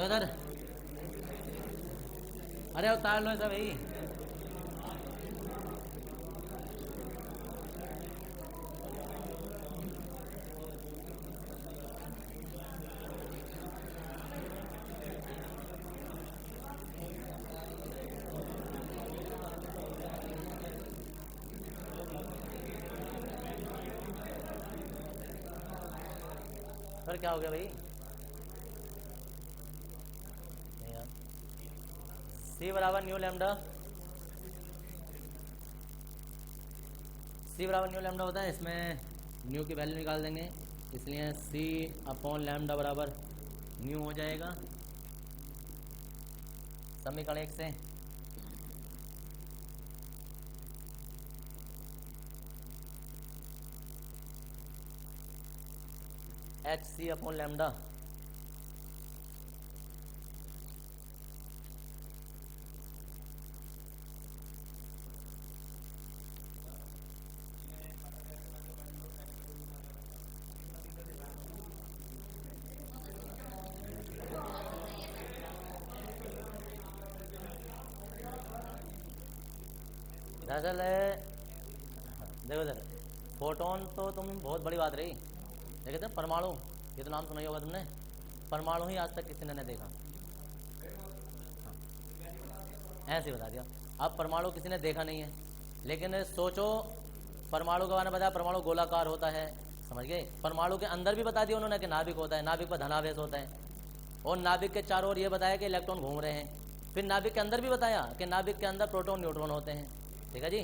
उधर अरे उतार लो सब भाई। फिर क्या हो गया भाई? C बराबर न्यू लैम्डा, C बराबर न्यू लैम्डा होता है। इसमें न्यू की वैल्यू निकाल देंगे, इसलिए C अपॉन लैम्डा बराबर न्यू हो जाएगा समीकरण 1 से। HC अपॉन लैम्डा दरअसल देखो सर, फोटोन तो तुम बहुत बड़ी बात रही, देखते हैं परमाणु, ये तो नाम सुना ही होगा तुमने। परमाणु ही आज तक किसी ने नहीं देखा, ऐसे बता दिया। अब परमाणु किसी ने देखा नहीं है, लेकिन सोचो परमाणु के बारे में बताया, परमाणु गोलाकार होता है, समझ गए। परमाणु के अंदर भी बता दिया उन्होंने कि नाभिक होता है, नाभिक पर धनावेश होता है, और नाभिक के चारों ओर ये बताया कि इलेक्ट्रॉन घूम रहे हैं। फिर नाभिक के अंदर भी बताया कि नाभिक के अंदर प्रोटॉन न्यूट्रॉन होते हैं, ठीक है जी।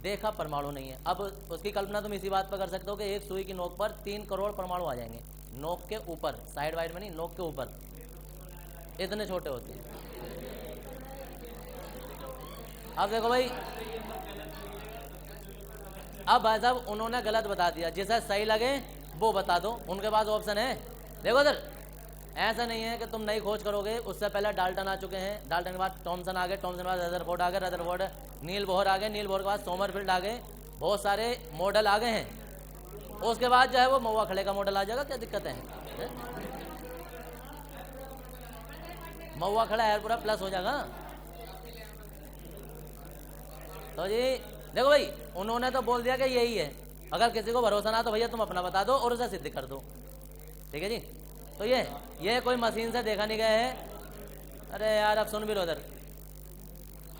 देखा परमाणु नहीं है। अब उसकी कल्पना तुम इसी बात पर कर सकते हो कि एक सुई की नोक पर 3 करोड़ परमाणु आ जाएंगे, नोक के ऊपर, साइड वाइड में नहीं, नोक के ऊपर, इतने छोटे होते हैं। अब देखो भाई, अब भाई साहब उन्होंने गलत बता दिया, जिसे सही लगे वो बता दो, उनके पास ऑप्शन है। देखो सर, ऐसा नहीं है कि तुम नई खोज करोगे, उससे पहले डाल्टन आ चुके हैं, डाल्टन के बाद टॉमसन आ गए, टॉमसन के बाद रदरफोर्ड आ गए, रदरफोर्ड नील बोहर आ गए, नील बोहर के बाद सोमरफील्ड आ गए, बहुत सारे मॉडल आ गए हैं। उसके बाद जो है वो महुआ खड़े का मॉडल आ जाएगा, क्या दिक्कत है? महुआ खड़ा है पूरा प्लस हो जाएगा। तो जी देखो भाई, उन्होंने तो बोल दिया कि यही है, अगर किसी को भरोसा ना तो भैया तुम अपना बता दो और उसे सिद्ध कर दो, ठीक है जी। तो ये कोई मशीन से देखा नहीं गया है। अरे यार अब सुन भी लो इधर,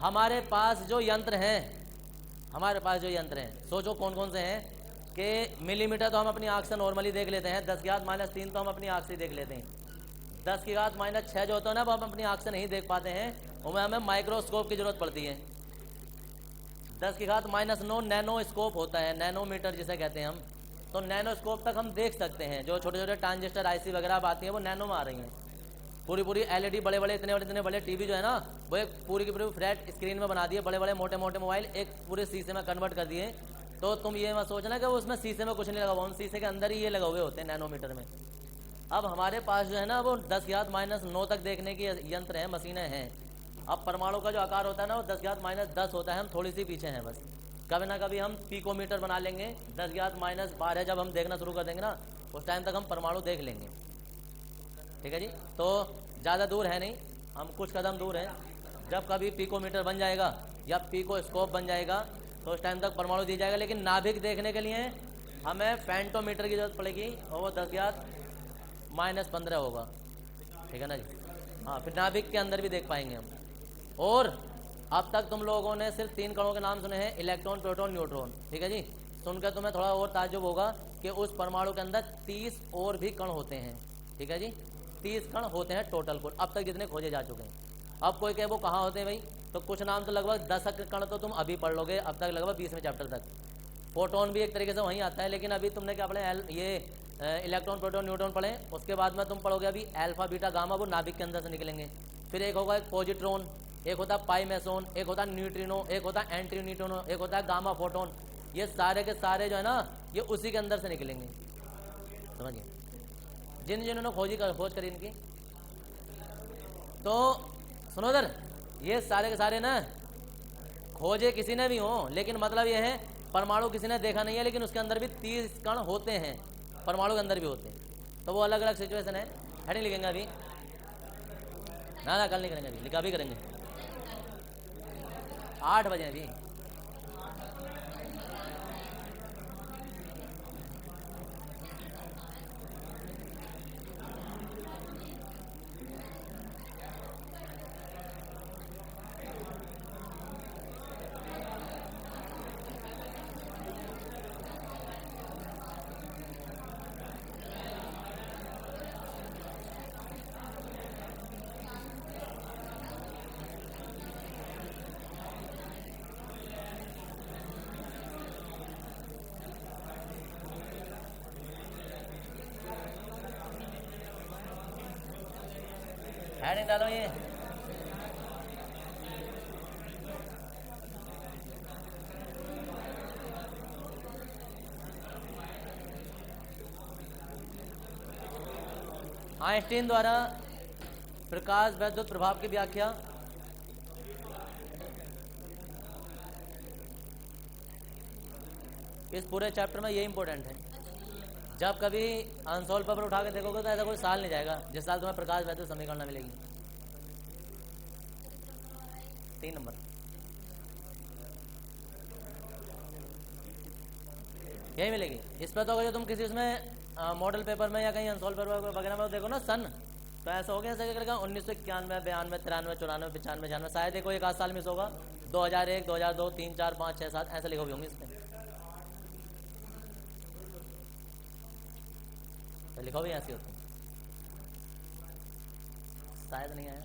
हमारे पास जो यंत्र हैं, हमारे पास जो यंत्र हैं, सोचो कौन कौन से हैं कि मिलीमीटर तो हम अपनी आँख से नॉर्मली देख लेते हैं, 10 की घात -3 तो हम अपनी आँख से देख लेते हैं, 10 की घात -6 जो होता है ना वो हम अपनी आँख से नहीं देख पाते हैं, उसमें हमें माइक्रोस्कोप की जरूरत पड़ती है। 10 की घात -9 नैनोस्कोप होता है, नैनोमीटर जिसे कहते हैं हम, तो नैनोस्कोप तक हम देख सकते हैं। जो छोटे छोटे ट्रांजिस्टर आईसी वगैरह आती हैं वो नैनो में आ रही हैं। पूरी पूरी एलईडी, बड़े बड़े इतने बड़े टीवी जो है ना, वो एक पूरी की पूरी फ्लैट स्क्रीन में बना दिए, बड़े बड़े मोटे मोटे मोबाइल एक पूरे शीशे में कन्वर्ट कर दिए। तो तुम ये मत सोचना कि वो उसमें शीशे में कुछ नहीं लगा हुआ, उन शीशे के अंदर ही ये लगे हुए होते हैं नैनोमीटर में। अब हमारे पास जो है ना वो 10 की घात -9 तक देखने की यंत्र हैं, मशीनें हैं। अब परमाणु का जो आकार होता है ना वो 10 की घात -10 होता है, हम थोड़ी सी पीछे हैं बस। कभी ना कभी हम पिकोमीटर बना लेंगे, 10 की घात -12 जब हम देखना शुरू कर देंगे ना, उस टाइम तक हम परमाणु देख लेंगे, ठीक है जी। तो ज़्यादा दूर है नहीं, हम कुछ कदम दूर हैं। जब कभी पिकोमीटर बन जाएगा या पिकोस्कोप बन जाएगा तो उस टाइम तक परमाणु दी जाएगा। लेकिन नाभिक देखने के लिए हमें फेंटोमीटर की जरूरत पड़ेगी और वो 10 की घात -15 होगा, ठीक है ना जी। हाँ, फिर नाभिक के अंदर भी देख पाएंगे हम। और अब तक तुम लोगों ने सिर्फ 3 कणों के नाम सुने हैं, इलेक्ट्रॉन, प्रोटॉन, न्यूट्रॉन, ठीक है जी। सुनकर तुम्हें थोड़ा और ताज्जुब होगा कि उस परमाणु के अंदर 30 और भी कण होते हैं, ठीक है जी। 30 कण होते हैं टोटल कुल, अब तक जितने खोजे जा चुके हैं। अब कोई कहे वो कहाँ होते हैं भाई, तो कुछ नाम तो लगभग 10 कण तो तुम अभी पढ़ लोगे, अब तक लगभग 20वें चैप्टर तक। फोटोन भी एक तरीके से वहीं आता है, लेकिन अभी तुमने क्या पढ़े, ये इलेक्ट्रॉन, प्रोटॉन, न्यूट्रॉन पढ़े। उसके बाद में तुम पढ़ोगे अभी अल्फा, बीटा, गामा, वो नाभिक के अंदर से निकलेंगे। फिर एक होगा एक पॉजिट्रॉन, एक होता है पाई मेसोन, एक होता है न्यूट्रिनो, एक होता है एंटी न्यूट्रिनो, एक होता है गामा फोटोन। ये सारे के सारे जो है ना ये उसी के अंदर से निकलेंगे, समझिए। जिन्होंने खोज करी इनकी, तो सुनो इधर, ये सारे के सारे ना खोजे किसी ने भी हो, लेकिन मतलब ये है परमाणु किसी ने देखा नहीं है, लेकिन उसके अंदर भी 30 कण होते हैं, परमाणु के अंदर भी होते हैं। तो वो अलग अलग सिचुएशन है, हेडिंग लिखेंगे अभी ना, कल नहीं करेंगे, अभी लिखा भी करेंगे 8 बजे अभी। हेडिंग डालो ये, आइंस्टीन द्वारा प्रकाश वैद्युत प्रभाव की व्याख्या। इस पूरे चैप्टर में ये इंपॉर्टेंट है। जब कभी अनसॉल्व पेपर उठा के देखोगे तो ऐसा कोई साल नहीं जाएगा जिस साल तुम्हें प्रकाश वैद्युत समीकरण ना मिलेगी। 3 नंबर यही मिलेगी। इस पर तो अगर तुम किसी उसमें मॉडल पेपर में या कहीं अनसॉल्व पेपर वगैरह में देखो ना सन, तो ऐसा हो गया ऐसा क्या 1991, 92, 93, 94, 95, 96, शायद देखो एक आध साल मिस होगा, 2001, 2002, 3, 4, 5, 6, 7 ऐसे लिखो भी होंगे इस पर, तो लिखो भी ऐसी होती शायद नहीं आया।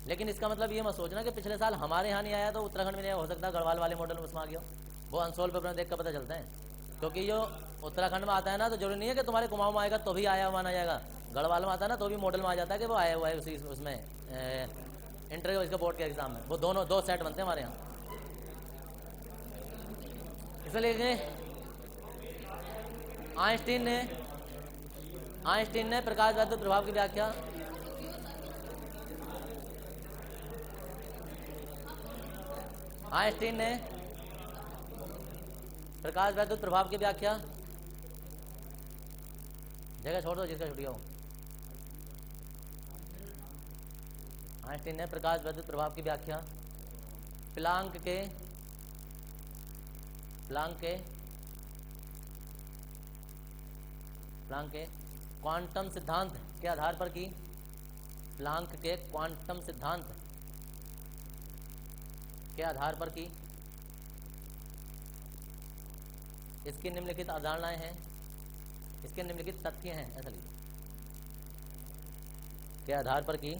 लेकिन इसका मतलब ये मत सोचना कि पिछले साल हमारे यहाँ नहीं आया तो उत्तराखंड में नहीं आया, हो सकता है गढ़वाल वाले मॉडल में उसमें आ गया। वो अनसोल्व पेपर में देख कर पता चलता है, क्योंकि जो उत्तराखंड में आता है ना तो जरूरी नहीं है कि तुम्हारे कुमाऊं में आएगा तो भी आया हुआ माना जाएगा। गढ़वाल में आता है ना तो भी मॉडल में आ जाता है कि वो आया हुआ है उसी उसमें इंटर के इसका बोर्ड के एग्जाम में वो दोनों 2 सेट बनते हैं हमारे यहाँ। इसमें लिखेंगे आइंस्टीन ने प्रकाश वैद्युत प्रभाव की व्याख्या आइंस्टीन ने प्रकाश वैद्युत प्रभाव की व्याख्या, जगह छोड़ दो जिसका छुट्टी हो। आइंस्टीन ने प्रकाश वैद्युत प्रभाव की व्याख्या प्लांक के क्वांटम सिद्धांत के आधार पर की। प्लांक के क्वांटम सिद्धांत के आधार पर की। इसकी निम्नलिखित अवधारणाएं हैं, इसके निम्नलिखित तथ्य हैं, ऐसा लिखिए, के आधार पर की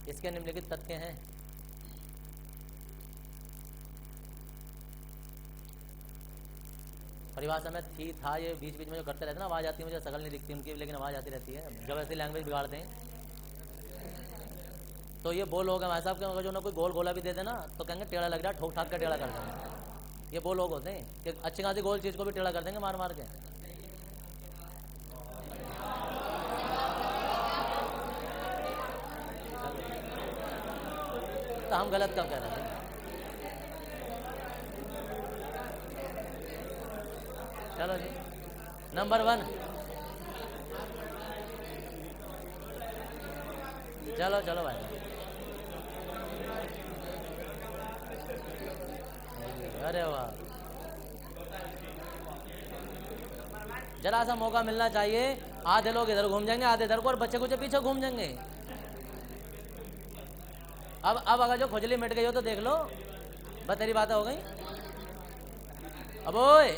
इसके निम्नलिखित तथ्य हैं। परिभाषा में थी, था, ये बीच बीच में जो करते रहते हैं ना, आवाज़ आती है, मुझे शकल नहीं दिखती उनकी, लेकिन आवाज़ आती रहती है जब ऐसी लैंग्वेज बिगाड़ते हैं। तो ये बोल होगा भाई साहब के, अगर जो ना कोई गोल गोला भी दे देना तो कहेंगे टेढ़ा लग रहा है, ठोक ठाक कर टेढ़ा कर देंगे। ये वो लोग होते हैं कि अच्छी खासी गोल चीज़ को भी टेढ़ा कर देंगे मार मार के। तो हम गलत कब कह रहे हैं? चलो जी, नंबर 1, चलो चलो भाई, अरे वाह, जरा सा मौका मिलना चाहिए। आधे लोग इधर घूम जाएंगे, आधे इधर को, और बच्चे कुछ पीछे घूम जाएंगे। अब अगर जो खुजली मिट गई हो तो देख लो, बस तेरी बातें हो गई। अब ओए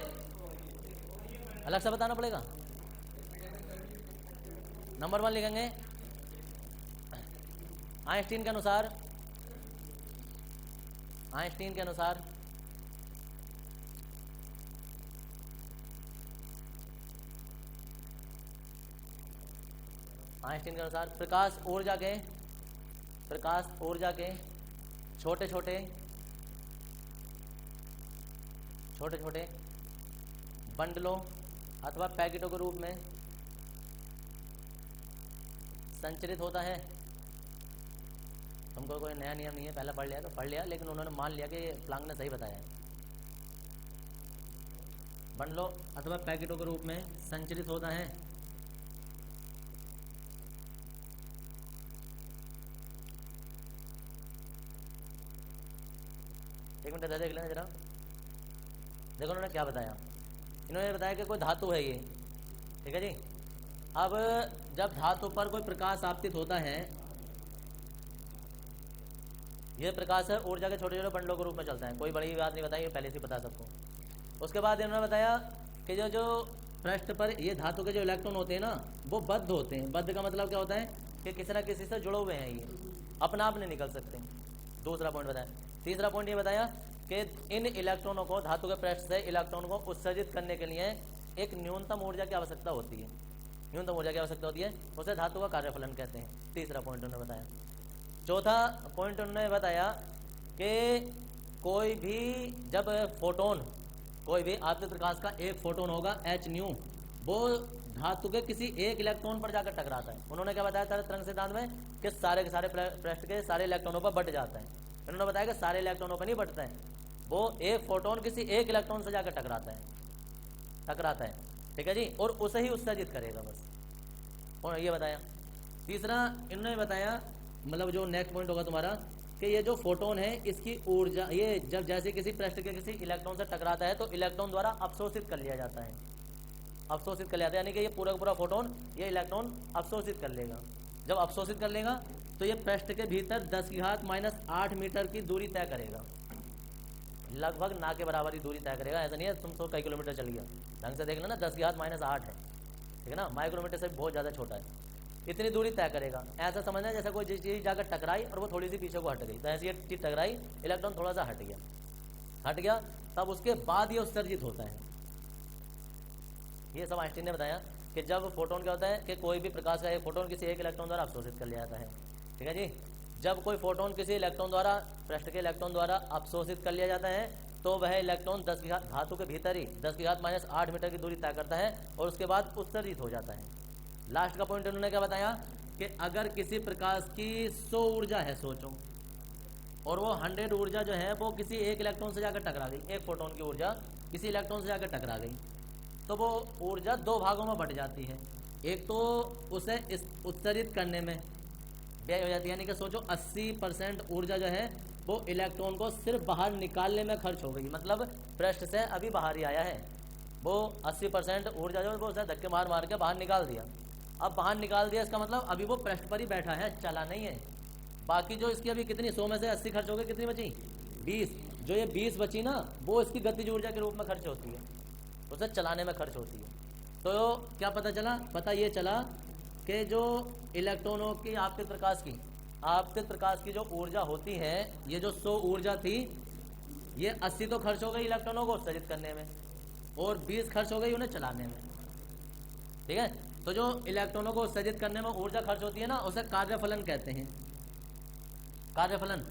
अलग से बताना पड़ेगा। नंबर 1 लिखेंगे आइंस्टीन के अनुसार आइंस्टीन के अनुसार प्रकाश ऊर्जा के छोटे छोटे बंडलों अथवा पैकेटों के रूप में संचरित होता है। तुमको कोई नया नियम नहीं है, पहले पढ़ लिया तो पढ़ लिया, लेकिन उन्होंने मान लिया कि प्लांक ने सही बताया है। बंडलों अथवा पैकेटों के रूप में संचरित होता है। एक मिनट देख लेना जरा, देखो उन्होंने क्या बताया। इन्होंने बताया कि कोई धातु है ये, ठीक है जी। अब जब धातु पर कोई प्रकाश आपतित होता है, ये प्रकाश है ऊर्जा के छोटे छोटे बंडलों के रूप में चलता है। कोई बड़ी बात नहीं बताई, ये पहले से बता सबको। उसके बाद इन्होंने बताया कि जो पृष्ठ पर ये धातु के जो इलेक्ट्रॉन होते हैं ना, वो बद्ध होते हैं। बद्ध का मतलब क्या होता है कि किसी न किसी से जुड़े हुए हैं, ये अपना आप नहीं निकल सकते। दूसरा पॉइंट बताया। तीसरा पॉइंट ये बताया कि इन इलेक्ट्रॉनों को, धातु के पृष्ठ से इलेक्ट्रॉन को उत्सर्जित करने के लिए एक न्यूनतम ऊर्जा की आवश्यकता होती है। न्यूनतम ऊर्जा की आवश्यकता होती है, उसे धातु का कार्यफलन कहते हैं। तीसरा पॉइंट उन्होंने बताया। चौथा पॉइंट उन्होंने बताया कि कोई भी जब फोटोन, कोई भी आपतित प्रकाश का एक फोटोन होगा h न्यू, वो धातु के किसी एक इलेक्ट्रॉन पर जाकर टकराता है। उन्होंने क्या बताया तरंग सिद्धांत में कि सारे के सारे पृष्ठ के सारे इलेक्ट्रॉनों पर बट जाता है। उन्होंने बताया कि सारे इलेक्ट्रॉनों पर नहीं बटता है, वो एक फोटोन किसी एक इलेक्ट्रॉन से जाकर टकराता है, ठीक है जी, और उसे ही उत्सर्जित करेगा बस। और ये बताया। तीसरा इन्होंने बताया, मतलब जो नेक्स्ट पॉइंट होगा तुम्हारा, कि ये जो फोटोन है इसकी ऊर्जा, ये जब जैसे किसी पृष्ठ के किसी इलेक्ट्रॉन से टकराता है तो इलेक्ट्रॉन द्वारा अवशोषित कर लिया जाता है। अवशोषित कर लिया जाता है, यानी कि ये पूरा का पूरा फोटोन ये इलेक्ट्रॉन अवशोषित कर लेगा। जब अवशोषित कर लेगा तो ये पृष्ठ के भीतर 10⁻⁸ मीटर की दूरी तय करेगा। लगभग ना के बराबर ही दूरी तय करेगा। ऐसा नहीं है तुम 100 कई किलोमीटर चल गया, ढंग से देख लेना, 10⁻⁸ है, ठीक है ना, माइक्रोमीटर से बहुत ज़्यादा छोटा है। इतनी दूरी तय करेगा। ऐसा समझना जैसे कोई चीज़ जाकर टकराई और वो थोड़ी सी पीछे को हट गई, तो ऐसी ये चीज़ टकराई, इलेक्ट्रॉन थोड़ा सा हट गया, तब उसके बाद ये उत्सर्जित होता है। ये सब आइंस्टीन ने बताया कि जब फोटोन क्या होता है कि कोई भी प्रकाश का एक फोटोन किसी एक इलेक्ट्रॉन द्वारा अवशोषित कर लिया जाता है। ठीक है जी। जब कोई फोटोन किसी इलेक्ट्रॉन द्वारा, पृष्ठ के इलेक्ट्रॉन द्वारा अवशोषित कर लिया जाता है तो वह इलेक्ट्रॉन 10 की घात धातु के भीतर ही 10 की घात -8 मीटर की दूरी तय करता है और उसके बाद उत्सर्जित हो जाता है। लास्ट का पॉइंट उन्होंने क्या बताया कि अगर किसी प्रकाश की 100 ऊर्जा है, सोचो, और वो 100 ऊर्जा जो है वो किसी एक इलेक्ट्रॉन से जाकर टकरा गई, एक फोटोन की ऊर्जा किसी इलेक्ट्रॉन से जाकर टकरा गई, तो वो ऊर्जा 2 भागों में बट जाती है। एक तो उसे उत्सर्जित करने में व्यय हो जाती है, यानी कि सोचो 80% ऊर्जा जो है वो इलेक्ट्रॉन को सिर्फ बाहर निकालने में खर्च हो गई, मतलब पृष्ठ से अभी बाहर ही आया है, वो 80% ऊर्जा जो है वो उसे धक्के मार मार के बाहर निकाल दिया। अब बाहर निकाल दिया इसका मतलब अभी वो पृष्ठ पर ही बैठा है, चला नहीं है। बाकी जो इसकी अभी कितनी 100 में से 80 खर्च हो गई, कितनी बची 20, जो ये 20 बची ना वो इसकी गतिज ऊर्जा के रूप में खर्च होती है, उसे चलाने में खर्च होती है। तो क्या पता चला, पता ये चला कि जो इलेक्ट्रॉनों की आपतित प्रकाश की जो ऊर्जा होती है, ये जो 100 ऊर्जा थी, ये 80 तो खर्च हो गई इलेक्ट्रॉनों को उत्सर्जित करने में और 20 खर्च हो गई उन्हें चलाने में। ठीक है, तो जो इलेक्ट्रॉनों को उत्सर्जित करने में ऊर्जा खर्च होती है ना, उसे कार्यफलन कहते हैं, कार्यफलन।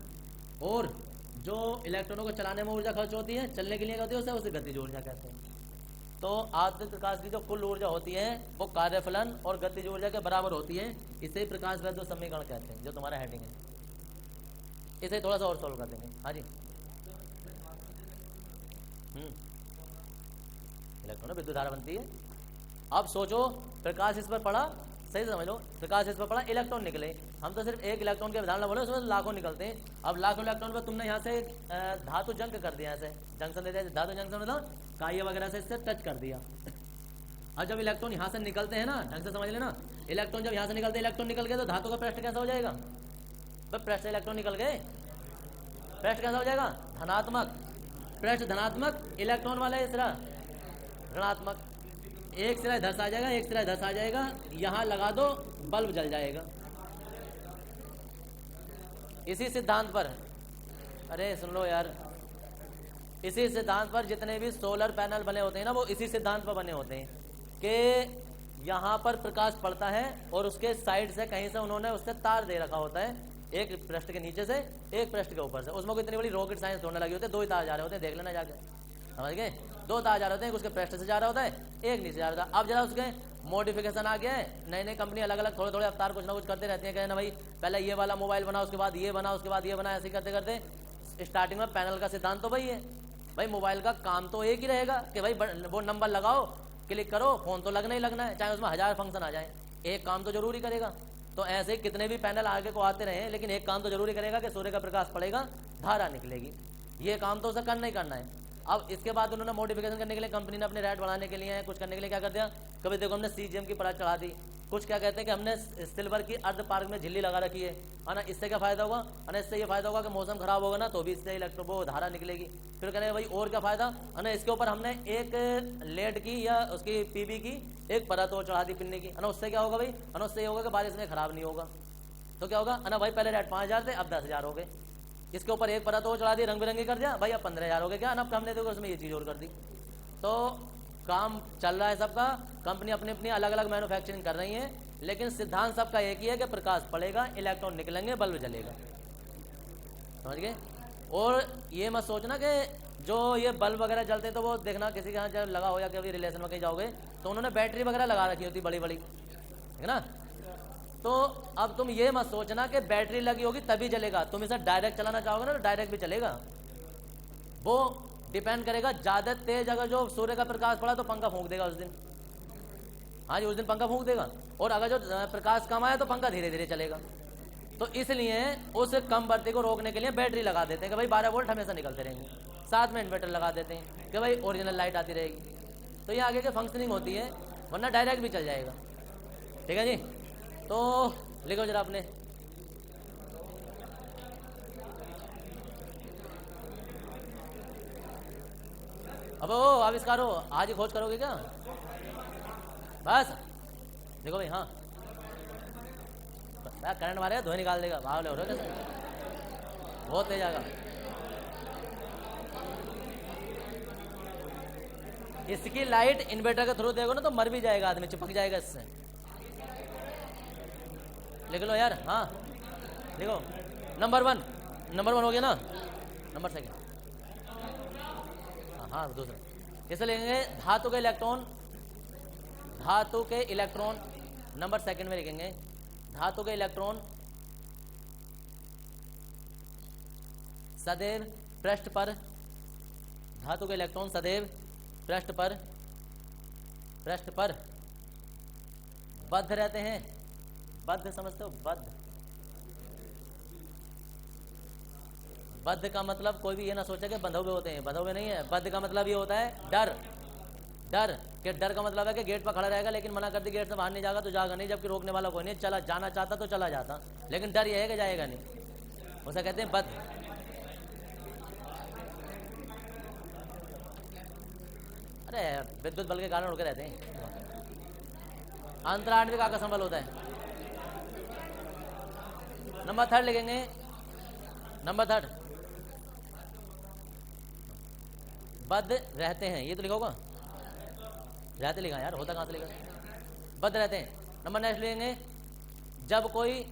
और जो इलेक्ट्रॉनों को चलाने में ऊर्जा खर्च होती है, चलने के लिए होती है, उसे गतिज ऊर्जा कहते हैं। तो आपतित प्रकाश की जो कुल ऊर्जा होती है वो कार्यफलन और गतिज ऊर्जा के बराबर होती है। इसे ही प्रकाश वैद्युत समीकरण कहते हैं, जो तुम्हारा हेडिंग है। इसे थोड़ा सा और सोल्व कर देंगे। हाँ जी, इलेक्ट्रॉन विद्युत धारा बनती है। अब सोचो प्रकाश इस पर पड़ा, सही से समझ लो, प्रकाश इस पर पड़ा, इलेक्ट्रॉन निकले। हम तो सिर्फ एक इलेक्ट्रॉन के विधान बोले, उसमें लाखों निकलते हैं। अब लाखों इलेक्ट्रॉन पर तुमने यहाँ से धातु जंक कर दिया, ऐसे जंक्शन दे दिया, धातु जंक्शन मतलब काई वगैरह से इससे टच कर दिया। और जब इलेक्ट्रॉन यहाँ से निकलते हैं ना, ढंग से समझ लेना, इलेक्ट्रॉन जब यहाँ से निकलते हैं, इलेक्ट्रॉन निकल गए तो धातु का पृष्ठ कैसा हो जाएगा? पृष्ठ इलेक्ट्रॉन निकल गए, पृष्ठ कैसा हो जाएगा? धनात्मक। पृष्ठ धनात्मक, इलेक्ट्रॉन वाला है सिरा ऋणात्मक। एक सिरा इधर से आ जाएगा, एक सिरा इधर से आ जाएगा, यहां लगा दो, बल्ब जल जाएगा। इसी सिद्धांत पर, अरे सुन लो यार, इसी सिद्धांत पर जितने भी सोलर पैनल बने होते हैं ना, वो इसी सिद्धांत पर बने होते हैं कि यहाँ पर प्रकाश पड़ता है और उसके साइड से कहीं से उन्होंने उससे तार दे रखा होता है, एक पृष्ठ के नीचे से एक पृष्ठ के ऊपर से। उसमें कोई इतनी बड़ी रॉकेट साइंस ढूंढने लगी होती है, 2 ही तार जा रहे होते हैं, देख लेना जाके, समझ गए? 2 तार जा रहे होते हैं, उसके पृष्ठ से जा रहा होता है, एक नीचे जा रहा था। अब जरा उसके मॉडिफिकेशन आ गया है, नई नई कंपनी अलग अलग थोड़े थोड़े अवतार कुछ ना कुछ करते रहती है, कहना भाई पहले ये वाला मोबाइल बना, उसके बाद ये बना, उसके बाद ये बना, ऐसे करते करते स्टार्टिंग में पैनल का सिद्धांत तो वही है भाई, मोबाइल का काम तो एक ही रहेगा कि भाई वो नंबर लगाओ, क्लिक करो, फोन तो लगना ही लगना है, चाहे उसमें 1000 फंक्शन आ जाए, एक काम तो जरूरी करेगा। तो ऐसे कितने भी पैनल आगे को आते रहे, लेकिन एक काम तो जरूरी करेगा कि सूर्य का प्रकाश पड़ेगा, धारा निकलेगी, ये काम तो उसे करना ही करना है। अब इसके बाद उन्होंने मॉडिफिकेशन करने के लिए, कंपनी ने अपने रेट बढ़ाने के लिए, कुछ करने के लिए क्या कर दिया, कभी देखो हमने सीजीएम की परत चढ़ा दी, कुछ क्या कहते हैं कि हमने सिल्वर की अर्ध पार्क में झिल्ली लगा रखी है ना, इससे क्या फायदा होगा, है ना, इससे ये फायदा होगा कि मौसम खराब होगा ना तो भी इससे इलेक्ट्रो वो धारा निकलेगी। फिर कह रहे भाई और क्या फायदा, है ना, इसके ऊपर हमने एक लेड की या उसकी पीबी की एक परत और चढ़ा दी पिन्ने की, है ना, उससे क्या होगा भाई, है ना, उससे ये होगा कि बारिश में खराब नहीं होगा। तो क्या होगा, है ना भाई, पहले रेट 5000 थे, अब 10000 हो गए, इसके ऊपर एक परत और चढ़ा दी, रंग बिरंगी कर दिया भाई, अब 15000 हो गए, क्या ना, हमने देखो उसमें ये चीज़ और कर दी। तो काम चल रहा है सबका, कंपनी अपनी अपनी अलग अलग मैन्युफैक्चरिंग कर रही है, लेकिन सिद्धांत सबका एक ही है कि प्रकाश पड़ेगा, इलेक्ट्रॉन निकलेंगे, बल्ब जलेगा, समझ गए? और ये मत सोचना कि जो ये बल्ब वगैरह जलते हैं तो वो देखना किसी के यहाँ जब लगा हो या कभी रिलेशन में कहीं जाओगे तो उन्होंने बैटरी वगैरह लगा रखी होती बड़ी बड़ी, है ना। तो अब तुम ये मत सोचना कि बैटरी लगी होगी तभी जलेगा, तुम इसे डायरेक्ट चलाना चाहोगे ना तो डायरेक्ट भी चलेगा। वो डिपेंड करेगा, ज्यादा तेज अगर जो सूर्य का प्रकाश पड़ा तो पंखा फूंक देगा उस दिन, हाँ जी, उस दिन पंखा फूंक देगा, और अगर जो प्रकाश कम आया तो पंखा धीरे धीरे चलेगा। तो इसलिए उस कम बढ़ती को रोकने के लिए बैटरी लगा देते हैं कि भाई 12 वोल्ट हमेशा निकलते रहेंगे, साथ में इन्वर्टर लगा देते हैं कि भाई ओरिजिनल लाइट आती रहेगी। तो ये आगे के फंक्शनिंग होती है, वरना डायरेक्ट भी चल जाएगा। ठीक है जी, तो लिखो जरा अपने, अब ओ आविष्कार हो, आज ही खोज करोगे क्या? बस देखो भाई, हाँ करंट मारेगा धोए निकाल देगा, भाव ले हो रहे बहुत तेज आएगा। इसकी लाइट इन्वर्टर के थ्रू देखो ना तो मर भी जाएगा आदमी, चिपक जाएगा इससे। लिख लो यार, हाँ देखो, नंबर वन हो गया ना, नंबर सेकंड, हाँ दूसरा कैसे लिखेंगे, धातु के इलेक्ट्रॉन, नंबर सेकंड में लिखेंगे धातु के इलेक्ट्रॉन सदैव पृष्ठ पर, धातु के इलेक्ट्रॉन सदैव पृष्ठ पर बद्ध रहते हैं। बद्ध समझते हो, बद्ध का मतलब कोई भी ये ना सोचे कि बंधे हुए होते हैं, बंधे हुए नहीं है। बद्ध का मतलब ये होता है डर कि डर का मतलब है कि गेट पर खड़ा रहेगा लेकिन मना कर दी, गेट से बाहर नहीं जाएगा तो जाएगा नहीं, जबकि रोकने वाला कोई नहीं, चला जाना चाहता तो चला जाता, लेकिन डर ये है कि जाएगा नहीं, उसे कहते हैं बद्ध। अरे विद्युत बल के कारण रुके रहते हैं। अंतराण्विक आकर्षण बल होता है। नंबर थर्ड लिखेंगे, नंबर थर्ड बद्ध रहते हैं, ये तो लिखा होगा, रहते लिखा यार, होता कहां से लिखा, बद्ध रहते हैं। नंबर नेक्स्ट लिखेंगे, जब कोई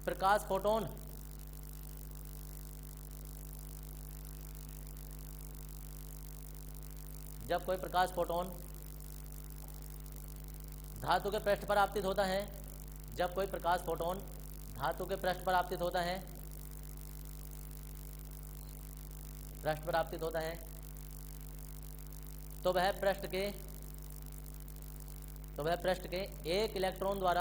प्रकाश फोटोन धातु के पृष्ठ पर आपतित होता है, जब कोई प्रकाश फोटोन धातु के पृष्ठ पर आपतित होता है, तो वह पृष्ठ के एक इलेक्ट्रॉन द्वारा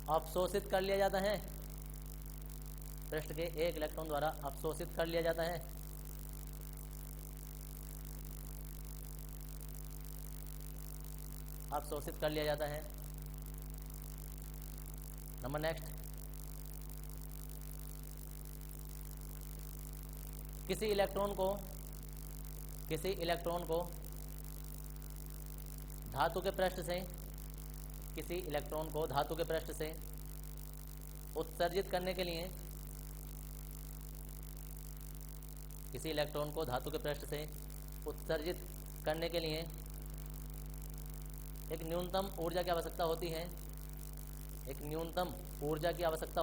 अवशोषित कर लिया जाता है। पृष्ठ के एक इलेक्ट्रॉन द्वारा अवशोषित कर लिया जाता है। नंबर नेक्स्ट, किसी इलेक्ट्रॉन को धातु के पृष्ठ से उत्सर्जित करने के लिए, एक न्यूनतम ऊर्जा की आवश्यकता होती है। ऊर्जा की आवश्यकता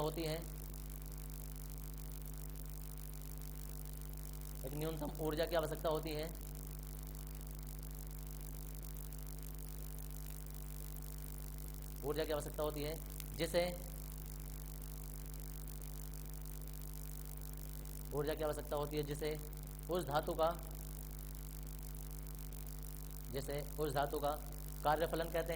होती है जिसे उस धातु का कार्यफलन कहते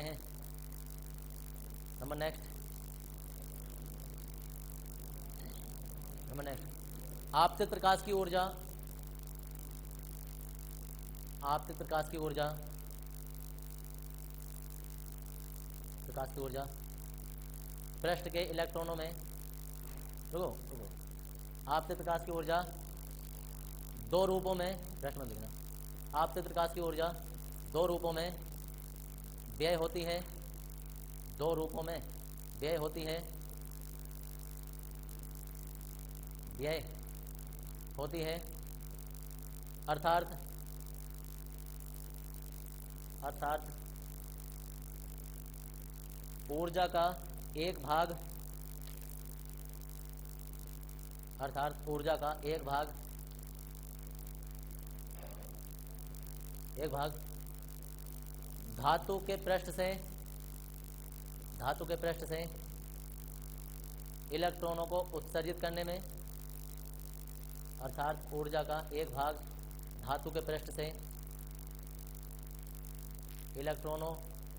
हैं। नंबर नेक्स्ट, आपतित प्रकाश की ऊर्जा पृष्ठ के इलेक्ट्रॉनों में, आपतित प्रकाश की ऊर्जा दो रूपों में, प्रश्न में लिखना, आपतित प्रकाश की ऊर्जा दो रूपों में व्यय होती है, अर्थात ऊर्जा का एक भाग धातु के पृष्ठ से इलेक्ट्रॉनों को उत्सर्जित करने में, अर्थात ऊर्जा का एक भाग धातु के पृष्ठ से इलेक्ट्रॉनों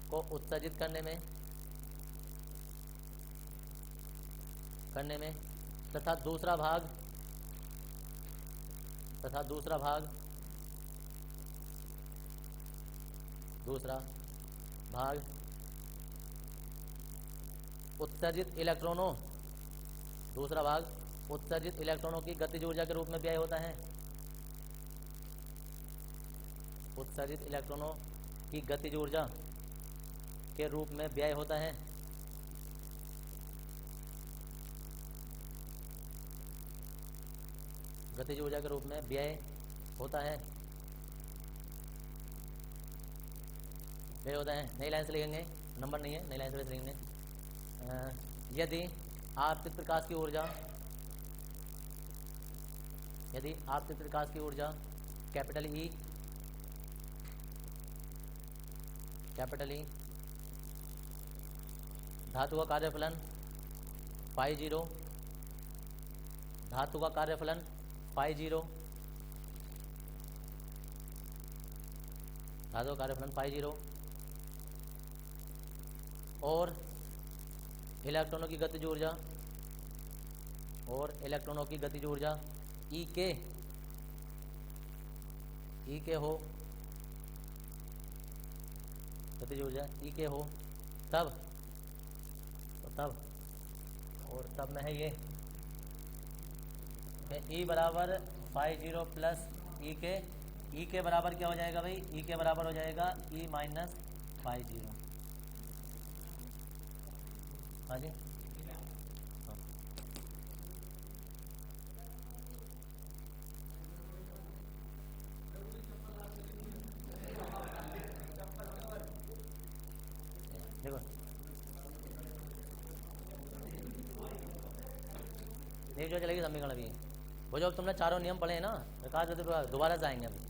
को उत्सर्जित करने में तथा दूसरा भाग उत्सर्जित इलेक्ट्रॉनों, दूसरा भाग, उत्सर्जित इलेक्ट्रॉनों की गतिज ऊर्जा के रूप में व्यय होता है। उत्सर्जित इलेक्ट्रॉनों की गतिज ऊर्जा के रूप में व्यय होता है। गतिज ऊर्जा के रूप में व्यय होता है, व्यय होता है। नई लाइन से लिखेंगे, नंबर नहीं है, नई लाइन से लिखेंगे। यदि आपतित प्रकाश की ऊर्जा, यदि आपतित प्रकाश की ऊर्जा कैपिटल ई, कैपिटल ई धातु का कार्यफलन पाई जीरो, धातु का कार्यफलन पाई जीरो, धातु का कार्यफलन पाई जीरो, और इलेक्ट्रॉनों की गतिज ऊर्जा, और इलेक्ट्रॉनों की गतिज ऊर्जा ई के हो, गतिज ऊर्जा ई के हो, तब तो तब, और तब में है ये ई बराबर पाई जीरो प्लस ई के बराबर क्या हो जाएगा भाई, ई के बराबर हो जाएगा ई माइनस पाई जीरो। हाँ जी, हाँ। देखो देख जो चलेगी समीकरण अभी, वो जो तुमने चारों नियम पढ़े हैं ना, प्रकाश दोबारा से आएंगे अभी।